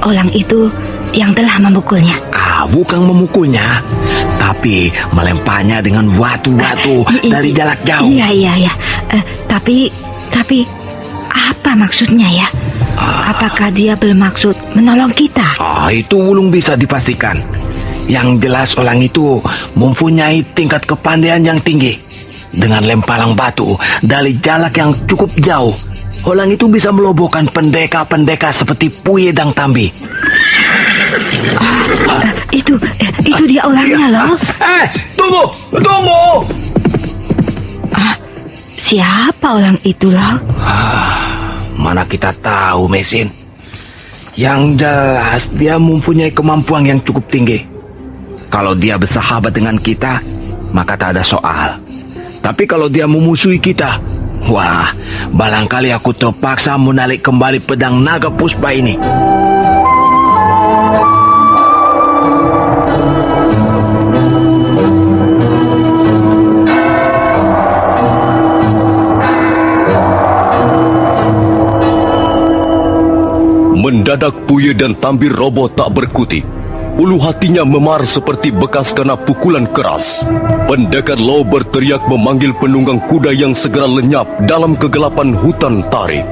orang itu yang telah memukulnya. Bukan memukulnya, tapi melemparnya dengan batu-batu dari jarak jauh. Iya. Tapi apa maksudnya ya? Apakah dia bermaksud menolong kita? Itu belum bisa dipastikan. Yang jelas orang itu mempunyai tingkat kepandaian yang tinggi. Dengan lemparan batu dari jarak yang cukup jauh, orang itu bisa melobohkan pendekar-pendekar seperti Puye dan Tambi. Itu dia orangnya, Lau. Tunggu! Siapa orang itu, Lau? Mana kita tahu, Mesin. Yang jelas dia mempunyai kemampuan yang cukup tinggi. Kalau dia bersahabat dengan kita, maka tak ada soal. Tapi kalau dia memusuhi kita, wah, barangkali aku terpaksa menarik kembali pedang naga puspa ini. Mendadak Puye dan Tambir roboh tak berkutik. Ulu hatinya memar seperti bekas kena pukulan keras. Pendekar Lau berteriak memanggil penunggang kuda yang segera lenyap dalam kegelapan hutan tarik.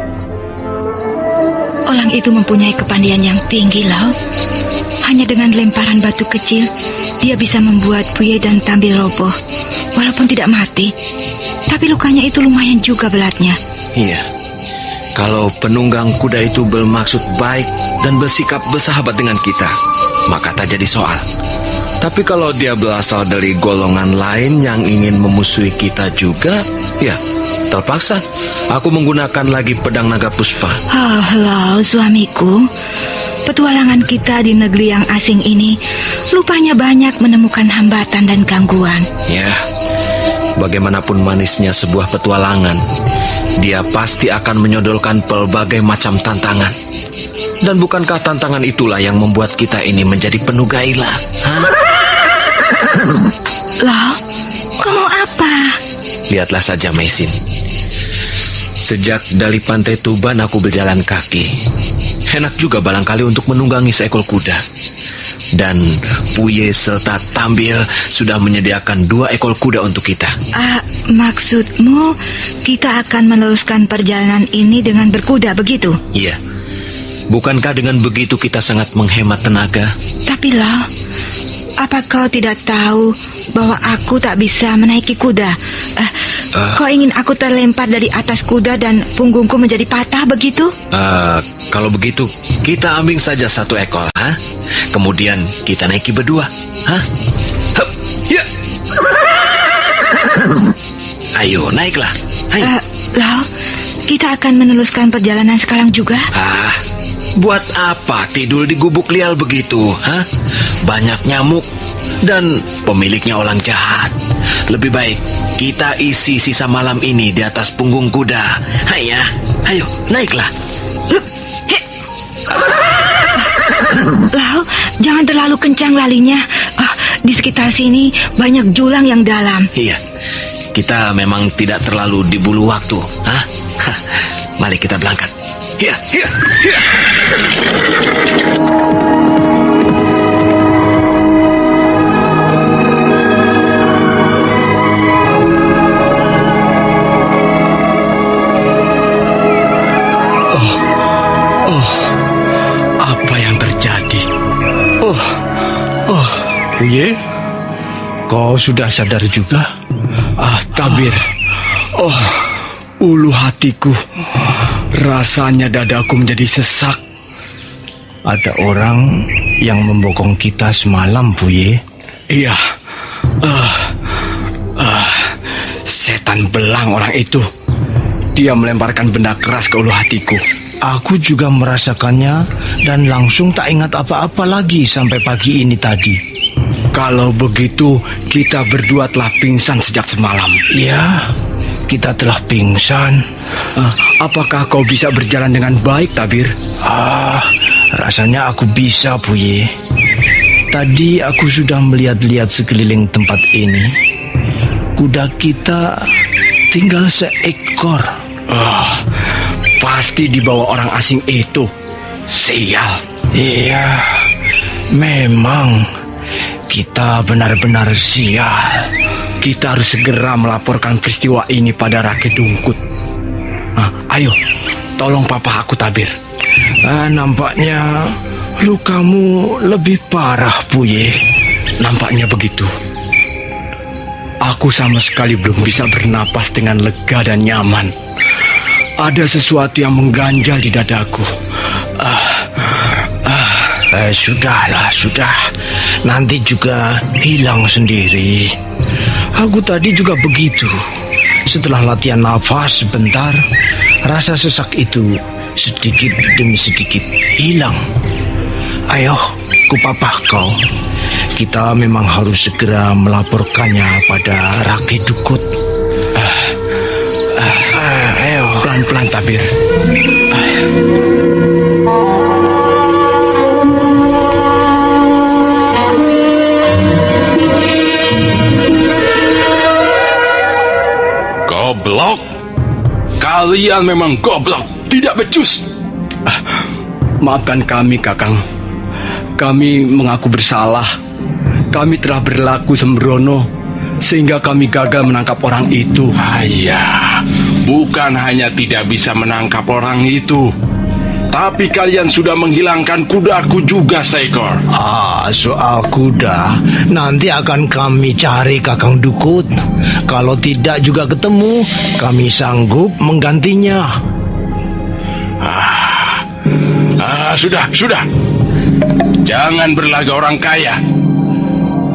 Orang itu mempunyai kepandaian yang tinggi, Lau. Hanya dengan lemparan batu kecil, dia bisa membuat Puye dan Tambir roboh. Walaupun tidak mati, tapi lukanya itu lumayan juga beratnya. Iya. Kalau penunggang kuda itu bermaksud baik dan bersikap bersahabat dengan kita, maka tak jadi soal. Tapi kalau dia berasal dari golongan lain yang ingin memusuhi kita juga, ya terpaksa aku menggunakan lagi pedang naga puspa. Halo suamiku, petualangan kita di negeri yang asing ini rupanya banyak menemukan hambatan dan gangguan. Ya, bagaimanapun manisnya sebuah petualangan, dia pasti akan menyodorkan pelbagai macam tantangan. Dan bukankah tantangan itulah yang membuat kita ini menjadi penuh gairah? Loh, kamu apa? Lihatlah saja Maisin. Sejak dari Pantai Tuban aku berjalan kaki. Enak juga barangkali untuk menunggangi seekor kuda. Dan Puye serta Tambil sudah menyediakan 2 ekor kuda untuk kita. Maksudmu kita akan meneruskan perjalanan ini dengan berkuda begitu? Iya. Bukankah dengan begitu kita sangat menghemat tenaga? Tapi loh, apa kau tidak tahu bahwa aku tak bisa menaiki kuda? Kau ingin aku terlempar dari atas kuda dan punggungku menjadi patah begitu? Kalau begitu, kita ambil saja 1 ekor, kemudian kita naiki berdua, Hup, ya. Ayo, naiklah. Loh, kita akan meneruskan perjalanan sekarang juga? Buat apa tidur di gubuk liar begitu, Banyak nyamuk dan pemiliknya orang jahat. Lebih baik kita isi sisa malam ini di atas punggung kuda. Ayo, naiklah. Loh, jangan terlalu kencang larinya. Di sekitar sini banyak jurang yang dalam. Iya, kita memang tidak terlalu diburu waktu. Mari kita berangkat. Ya. Apa yang terjadi? Puye, kau sudah sadar juga? Tabir. Ulu hatiku. Rasanya dadaku menjadi sesak. Ada orang yang membokong kita semalam, Puye. Iya. Setan belang orang itu. Dia melemparkan benda keras ke ulu hatiku. Aku juga merasakannya dan langsung tak ingat apa-apa lagi sampai pagi ini tadi. Kalau begitu, kita berdua telah pingsan sejak semalam. Ya, kita telah pingsan. Apakah kau bisa berjalan dengan baik, Tabir? Rasanya aku bisa, Puye. Tadi aku sudah melihat-lihat sekeliling tempat ini. Kuda kita tinggal seekor. Pasti dibawa orang asing itu. Sial. Iya, memang kita benar-benar sial. Kita harus segera melaporkan peristiwa ini pada Rakyat Dungkut. Ayo, tolong papa aku, Tabir. Nampaknya lukamu lebih parah, Puye. Nampaknya begitu. Aku sama sekali belum bisa bernapas dengan lega dan nyaman. Ada sesuatu yang mengganjal di dadaku. Sudah. Nanti juga hilang sendiri. Aku tadi juga begitu. Setelah latihan nafas sebentar, rasa sesak itu sedikit demi sedikit hilang. Ayo, kupapah kau. Kita memang harus segera melaporkannya pada Rakyat Dungkut. Ayo, pelan-pelan, Tabir. Goblok. Kalian memang goblok, tidak becus. Maafkan kami, Kakang. Kami mengaku bersalah. Kami telah berlaku sembrono sehingga kami gagal menangkap orang itu. Ya, bukan hanya tidak bisa menangkap orang itu, tapi kalian sudah menghilangkan kudaku juga seekor. Soal kuda nanti akan kami cari, Kakang Dukut. Kalau tidak juga ketemu, kami sanggup menggantinya. Sudah. Jangan berlaga orang kaya.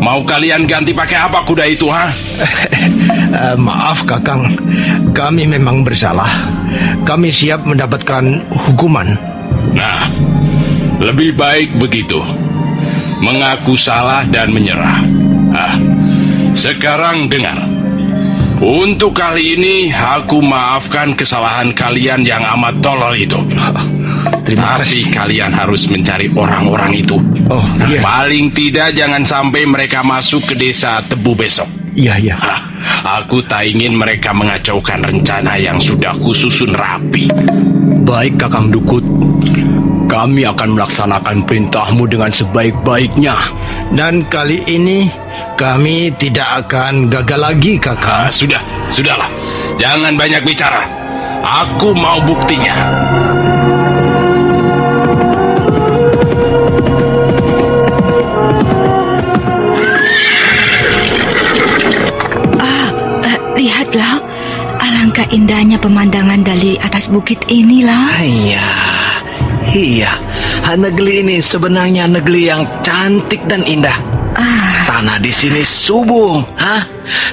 Mau kalian ganti pakai apa kuda itu, ha? Maaf Kakang, kami memang bersalah. Kami siap mendapatkan hukuman. Nah, lebih baik begitu. Mengaku salah dan menyerah. Sekarang dengar. Untuk kali ini aku maafkan kesalahan kalian yang amat tolol itu. Terima kasih. Tapi kalian harus mencari orang-orang itu. Oh, iya. Paling tidak jangan sampai mereka masuk ke desa Tebu besok. Iya. Aku tak ingin mereka mengacaukan rencana yang sudah kususun rapi. Baik Kakang Dukut. Kami akan melaksanakan perintahmu dengan sebaik-baiknya. Dan kali ini kami tidak akan gagal lagi, Kakang. Sudahlah. Jangan banyak bicara. Aku mau buktinya. Lihatlah, alangkah indahnya pemandangan dari atas bukit inilah. Iya, negeri ini sebenarnya negeri yang cantik dan indah. Tanah di sini subur,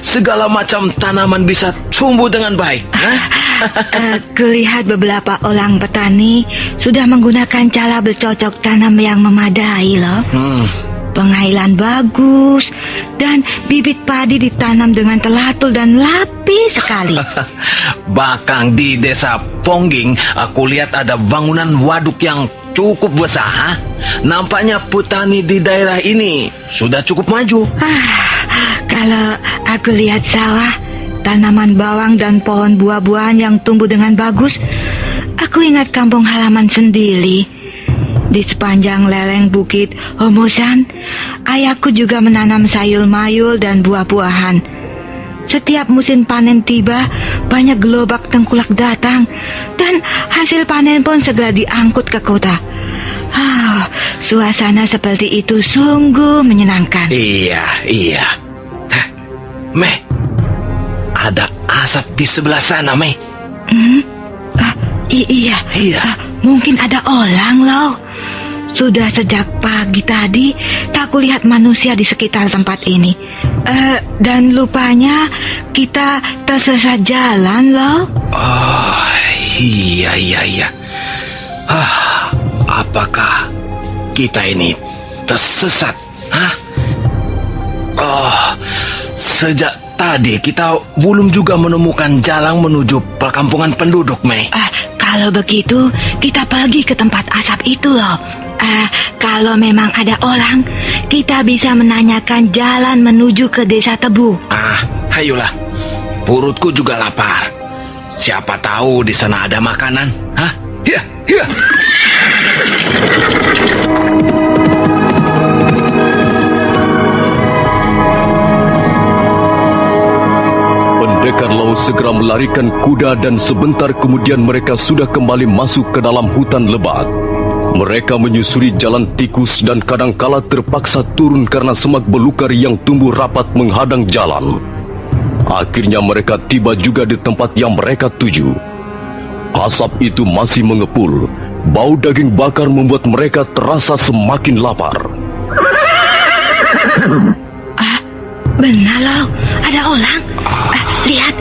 segala macam tanaman bisa tumbuh dengan baik. Kulihat beberapa orang petani sudah menggunakan cara bercocok tanam yang memadai loh. Pengairan bagus dan bibit padi ditanam dengan teratur dan rapi sekali. Bahkan di desa Pongging aku lihat ada bangunan waduk yang cukup besar. Nampaknya petani di daerah ini sudah cukup maju. Kalau aku lihat sawah, tanaman bawang dan pohon buah-buahan yang tumbuh dengan bagus, aku ingat kampung halaman sendiri. Di sepanjang lereng bukit Homosan, ayahku juga menanam sayur mayur dan buah-buahan. Setiap musim panen tiba, banyak gerobak tengkulak datang, dan hasil panen pun segera diangkut ke kota. Suasana seperti itu sungguh menyenangkan. Iya. Mei, ada asap di sebelah sana, Mei. Iya. Mungkin ada orang loh. Sudah sejak pagi tadi tak kulihat manusia di sekitar tempat ini. Dan lupanya kita tersesat jalan loh. Iya. Apakah kita ini tersesat? Sejak tadi kita belum juga menemukan jalan menuju perkampungan penduduk, Mei. Kalau begitu kita pergi ke tempat asap itu loh. Kalau memang ada orang, kita bisa menanyakan jalan menuju ke desa Tebu. Ayolah. Perutku juga lapar. Siapa tahu di sana ada makanan. Iya. Pendekar laut segera melarikan kuda dan sebentar kemudian mereka sudah kembali masuk ke dalam hutan lebat. Mereka menyusuri jalan tikus dan kadangkala terpaksa turun karena semak belukar yang tumbuh rapat menghadang jalan. Akhirnya mereka tiba juga di tempat yang mereka tuju. Asap itu masih mengepul. Bau daging bakar membuat mereka terasa semakin lapar. Benar loh, ada orang. Lihat,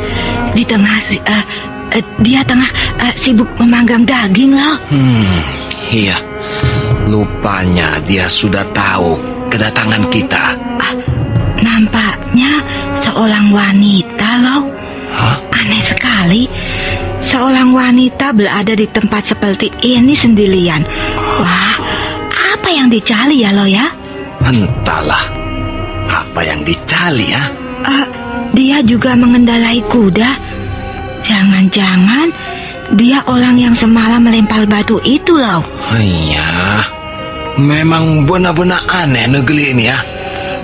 di tengah dia tengah sibuk memanggang daging loh. Iya, lupanya dia sudah tahu kedatangan kita. Nampaknya seorang wanita loh. Aneh sekali, seorang wanita berada di tempat seperti ini sendirian. Wah, apa yang dicari ya lo ya? Entahlah, apa yang dicari ya? Dia juga mengendarai kuda. Jangan-jangan dia orang yang semalam melempar batu itu loh. Iya, memang benar-benar aneh negeri ini ya.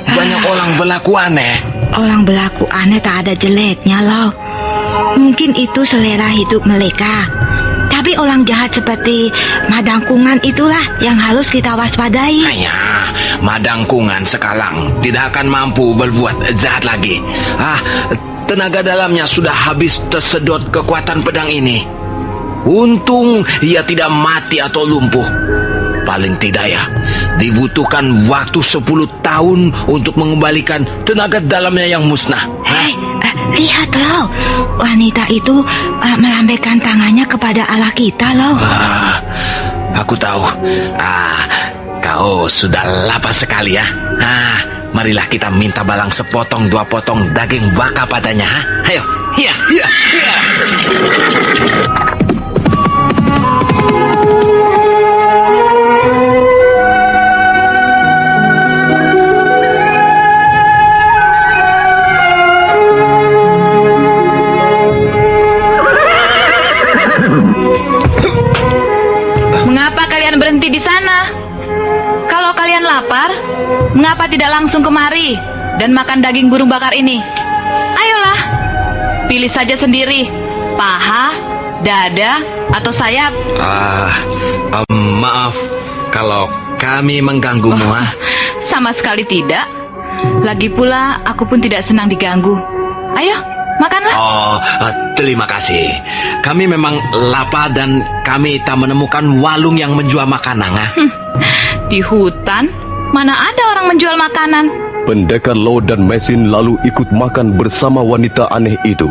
Banyak orang berlaku aneh. Orang berlaku aneh tak ada jeleknya loh. Mungkin itu selera hidup mereka. Tapi orang jahat seperti Madangkungan itulah yang harus kita waspadai. Madangkungan sekarang tidak akan mampu berbuat jahat lagi. Tenaga dalamnya sudah habis tersedot kekuatan pedang ini. Untung ia tidak mati atau lumpuh. Paling tidak ya, dibutuhkan waktu 10 tahun untuk mengembalikan tenaga dalamnya yang musnah. Hei, lihat loh, wanita itu melambaikan tangannya kepada Allah kita loh. Aku tahu. Kau sudah lapar sekali ya. Marilah kita minta Balang sepotong 2 potong daging baka padanya. Ayo, iya. Mengapa kalian berhenti di sana? Kalau kalian lapar, mengapa tidak langsung kemari dan makan daging burung bakar ini? Ayolah, pilih saja sendiri, paha, dada, atau sayap. Maaf kalau kami mengganggumu. Sama sekali tidak. Lagi pula aku pun tidak senang diganggu. Ayo, makanlah. Terima kasih. Kami memang lapar dan kami tak menemukan walung yang menjual makanan. Di hutan, mana ada orang menjual makanan? Pendekar Lo dan Mesin lalu ikut makan bersama wanita aneh itu.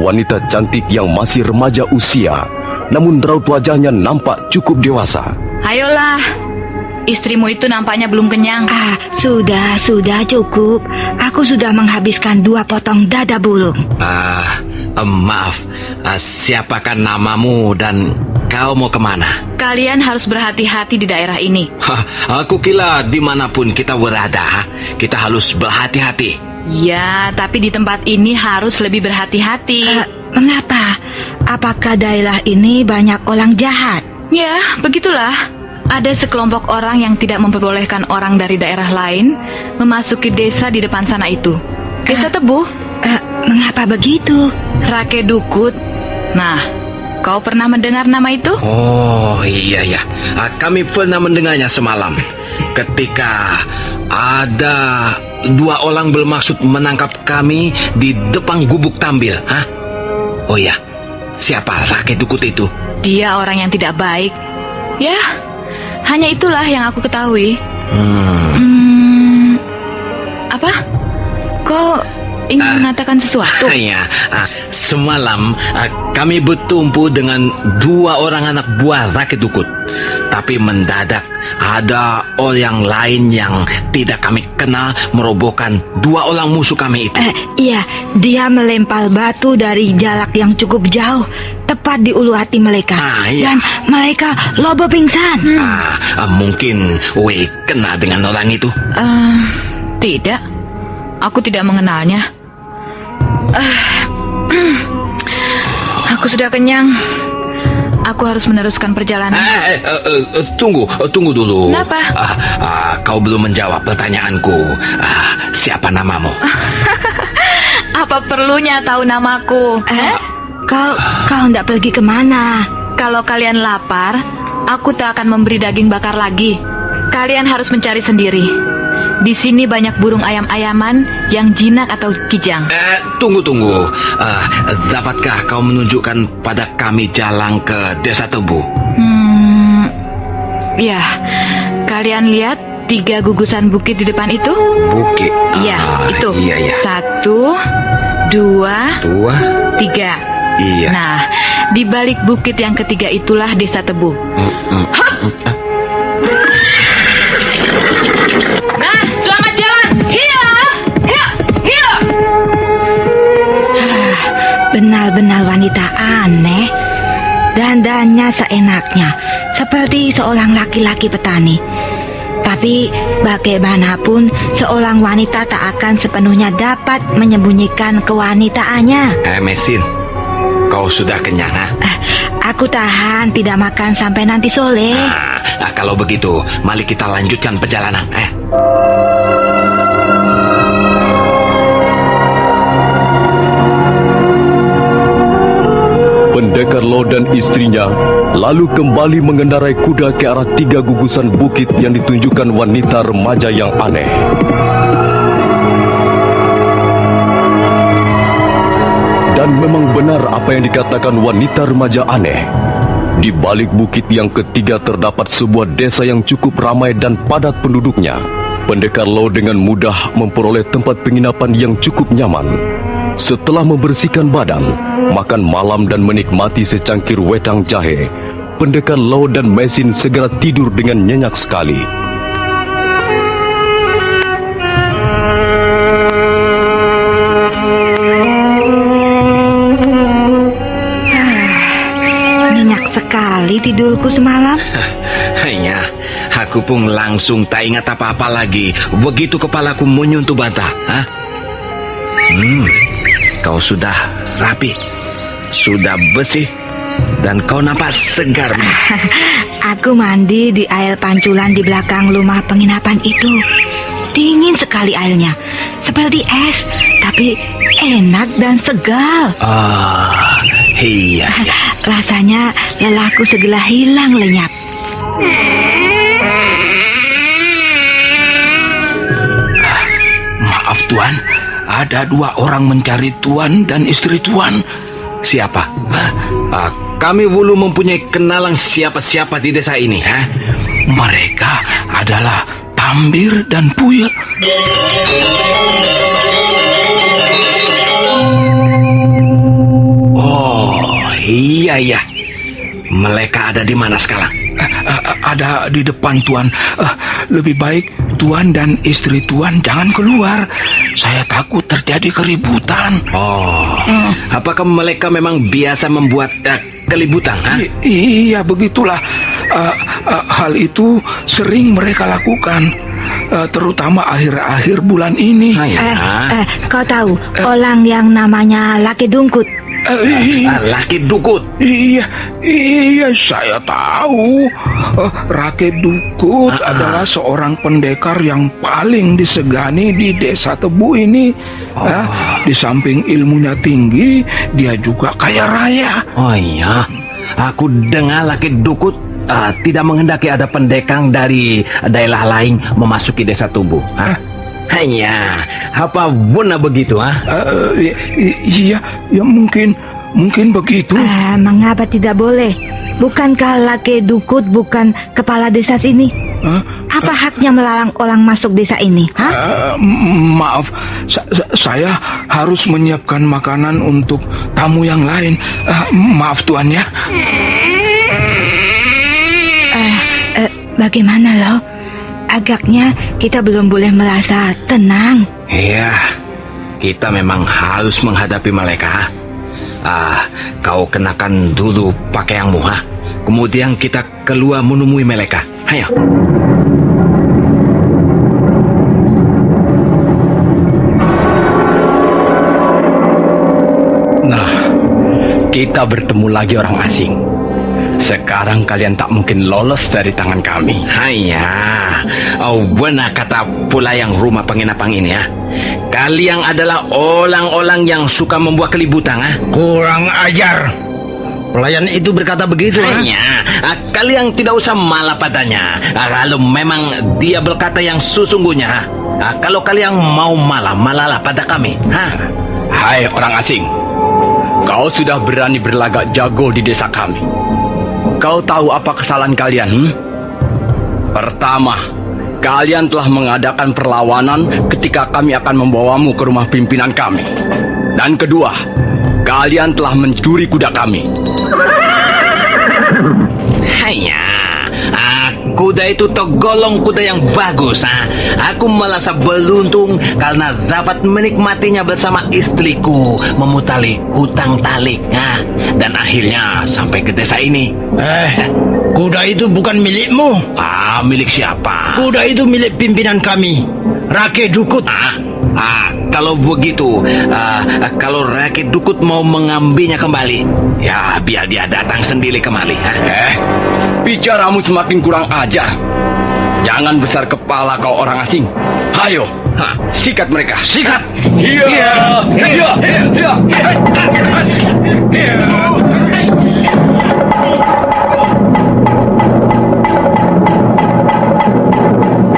Wanita cantik yang masih remaja usia, namun raut wajahnya nampak cukup dewasa. Ayolah, istrimu itu nampaknya belum kenyang. Sudah cukup. Aku sudah menghabiskan 2 potong dada burung. Maaf, siapakah namamu dan kau mau kemana? Kalian harus berhati-hati di daerah ini. Aku kira dimanapun kita berada, kita harus berhati-hati. Ya, tapi di tempat ini harus lebih berhati-hati. Mengapa? Apakah daerah ini banyak orang jahat? Ya, begitulah. Ada sekelompok orang yang tidak memperbolehkan orang dari daerah lain memasuki desa di depan sana itu. Desa Tebu. Mengapa begitu? Rake Dukut. Nah, kau pernah mendengar nama itu? Oh iya. Kami pernah mendengarnya semalam. Ketika ada 2 orang bermaksud menangkap kami di depan gubuk Tambil. Oh iya, siapa Rake Dukut itu? Dia orang yang tidak baik. Ya, hanya itulah yang aku ketahui. Apa? Kau ingin mengatakan sesuatu? Iya, semalam kami bertumpu dengan 2 orang anak buah Rake Dukut. Tapi mendadak ada orang lain yang tidak kami kenal merobohkan 2 orang musuh kami itu. Iya, dia melempar batu dari jarak yang cukup jauh, tepat di ulu hati mereka. Iya. Dan mereka lobo pingsan. Mungkin Wei kenal dengan orang itu. Tidak, aku tidak mengenalnya. Aku sudah kenyang. Aku harus meneruskan perjalanan. Tunggu dulu. Kenapa? Kau belum menjawab pertanyaanku. Siapa namamu? Apa perlunya tahu namaku? Kau hendak pergi kemana? Kalau kalian lapar, aku tak akan memberi daging bakar lagi. Kalian harus mencari sendiri. Di sini banyak burung ayam-ayaman yang jinak atau kijang. Tunggu. Dapatkah kau menunjukkan pada kami jalan ke Desa Tebu? Ya, kalian lihat 3 gugusan bukit di depan itu? Bukit? Iya, itu. Iya. 1, 2, 3. Iya. Nah, di balik bukit yang ketiga itulah Desa Tebu. Nah, selamat jalan. Hiya. Benar-benar wanita aneh. Dandannya seenaknya, seperti seorang laki-laki petani. Tapi bagaimanapun, seorang wanita tak akan sepenuhnya dapat menyembunyikan kewanitaannya. Mesin, kau sudah kenyang? Aku tahan tidak makan sampai nanti sore. Kalau begitu, mari kita lanjutkan perjalanan. Pendekar Lo dan istrinya lalu kembali mengendarai kuda ke arah 3 gugusan bukit yang ditunjukkan wanita remaja yang aneh. Dan memang benar apa yang dikatakan wanita remaja aneh. Di balik bukit yang ketiga terdapat sebuah desa yang cukup ramai dan padat penduduknya. Pendekar Lo dengan mudah memperoleh tempat penginapan yang cukup nyaman. Setelah membersihkan badan, makan malam dan menikmati secangkir wedang jahe, Pendekar Lo dan Mesin segera tidur dengan nyenyak sekali. Nyenyak sekali tidurku semalam. Hanya, aku pun langsung tak ingat apa-apa lagi. Begitu kepalaku menyentuh bata. Hah? Kau sudah rapi, sudah bersih, dan kau nampak segar. Aku mandi di air panculan di belakang rumah penginapan itu. Dingin sekali airnya, seperti es, tapi enak dan segar. Iya. Rasanya lelahku segera hilang lenyap. Maaf Tuan, ada 2 orang mencari Tuan dan istri Tuan. Siapa? Kami belum mempunyai kenalan siapa-siapa di desa ini. Mereka adalah Tambir dan Puya. Oh, iya. Mereka ada di mana sekarang? Ada di depan Tuan. Lebih baik Tuan dan istri Tuan jangan keluar. Saya takut terjadi keributan. Apakah mereka memang biasa membuat keributan? Iya, begitulah. Hal itu sering mereka lakukan, terutama akhir-akhir bulan ini. Kau tahu orang yang namanya Laki Dungkut? Laki Dukut? Iya, saya tahu. Rakyat Dukut adalah seorang pendekar yang paling disegani di desa Tebu ini. Di samping ilmunya tinggi, dia juga kaya raya. Oh iya, aku dengar Laki Dukut tidak menghendaki ada pendekar dari daerah lain memasuki desa Tubuh. Hanya, apa benar begitu? Iya, ya mungkin begitu. Mengapa tidak boleh? Bukankah Laki Dukut bukan kepala desa sini? Apa haknya melarang orang masuk desa ini? Maaf, saya harus menyiapkan makanan untuk tamu yang lain. Maaf Tuan ya. Bagaimana loh? Agaknya kita belum boleh merasa tenang. Iya, kita memang harus menghadapi mereka. Kau kenakan dulu pakaianmu, kemudian kita keluar menemui mereka. Ayo. Nah, kita bertemu lagi orang asing. Sekarang kalian tak mungkin lolos dari tangan kami. Hanya, benar kata pelayan rumah penginapan ini ya. Kalian adalah orang-orang yang suka membuat keributan. Kurang ajar. Pelayan itu berkata begitu. Hanya, kalian tidak usah malah padanya. Kalau memang dia berkata yang sesungguhnya. Kalau kalian mau malah pada kami. Hai orang asing, kau sudah berani berlagak jago di desa kami. Kau tahu apa kesalahan kalian? Pertama, kalian telah mengadakan perlawanan ketika kami akan membawamu ke rumah pimpinan kami. Dan kedua, kalian telah mencuri kuda kami. Hanya, kuda itu tergolong kuda yang bagus. Aku merasa beruntung karena dapat menikmatinya bersama istriku, memutari hutang talik. Dan akhirnya sampai ke desa ini. Kuda itu bukan milikmu. Milik siapa? Kuda itu milik pimpinan kami, Rakyat Dukut. Kalau begitu, kalau Rakyat Dukut mau mengambilnya kembali, ya biar dia datang sendiri kembali. Bicaramu semakin kurang ajar. Jangan besar kepala kau orang asing. Ayo, sikat mereka. Sikat. Iya.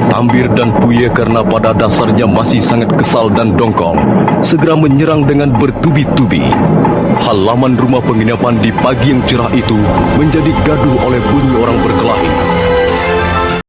Tambir dan Puye karena kuda pada dasarnya masih sangat kesal dan dongkol, segera menyerang dengan bertubi-tubi. Halaman rumah penginapan di pagi yang cerah itu menjadi gaduh oleh bunyi orang berkelahi.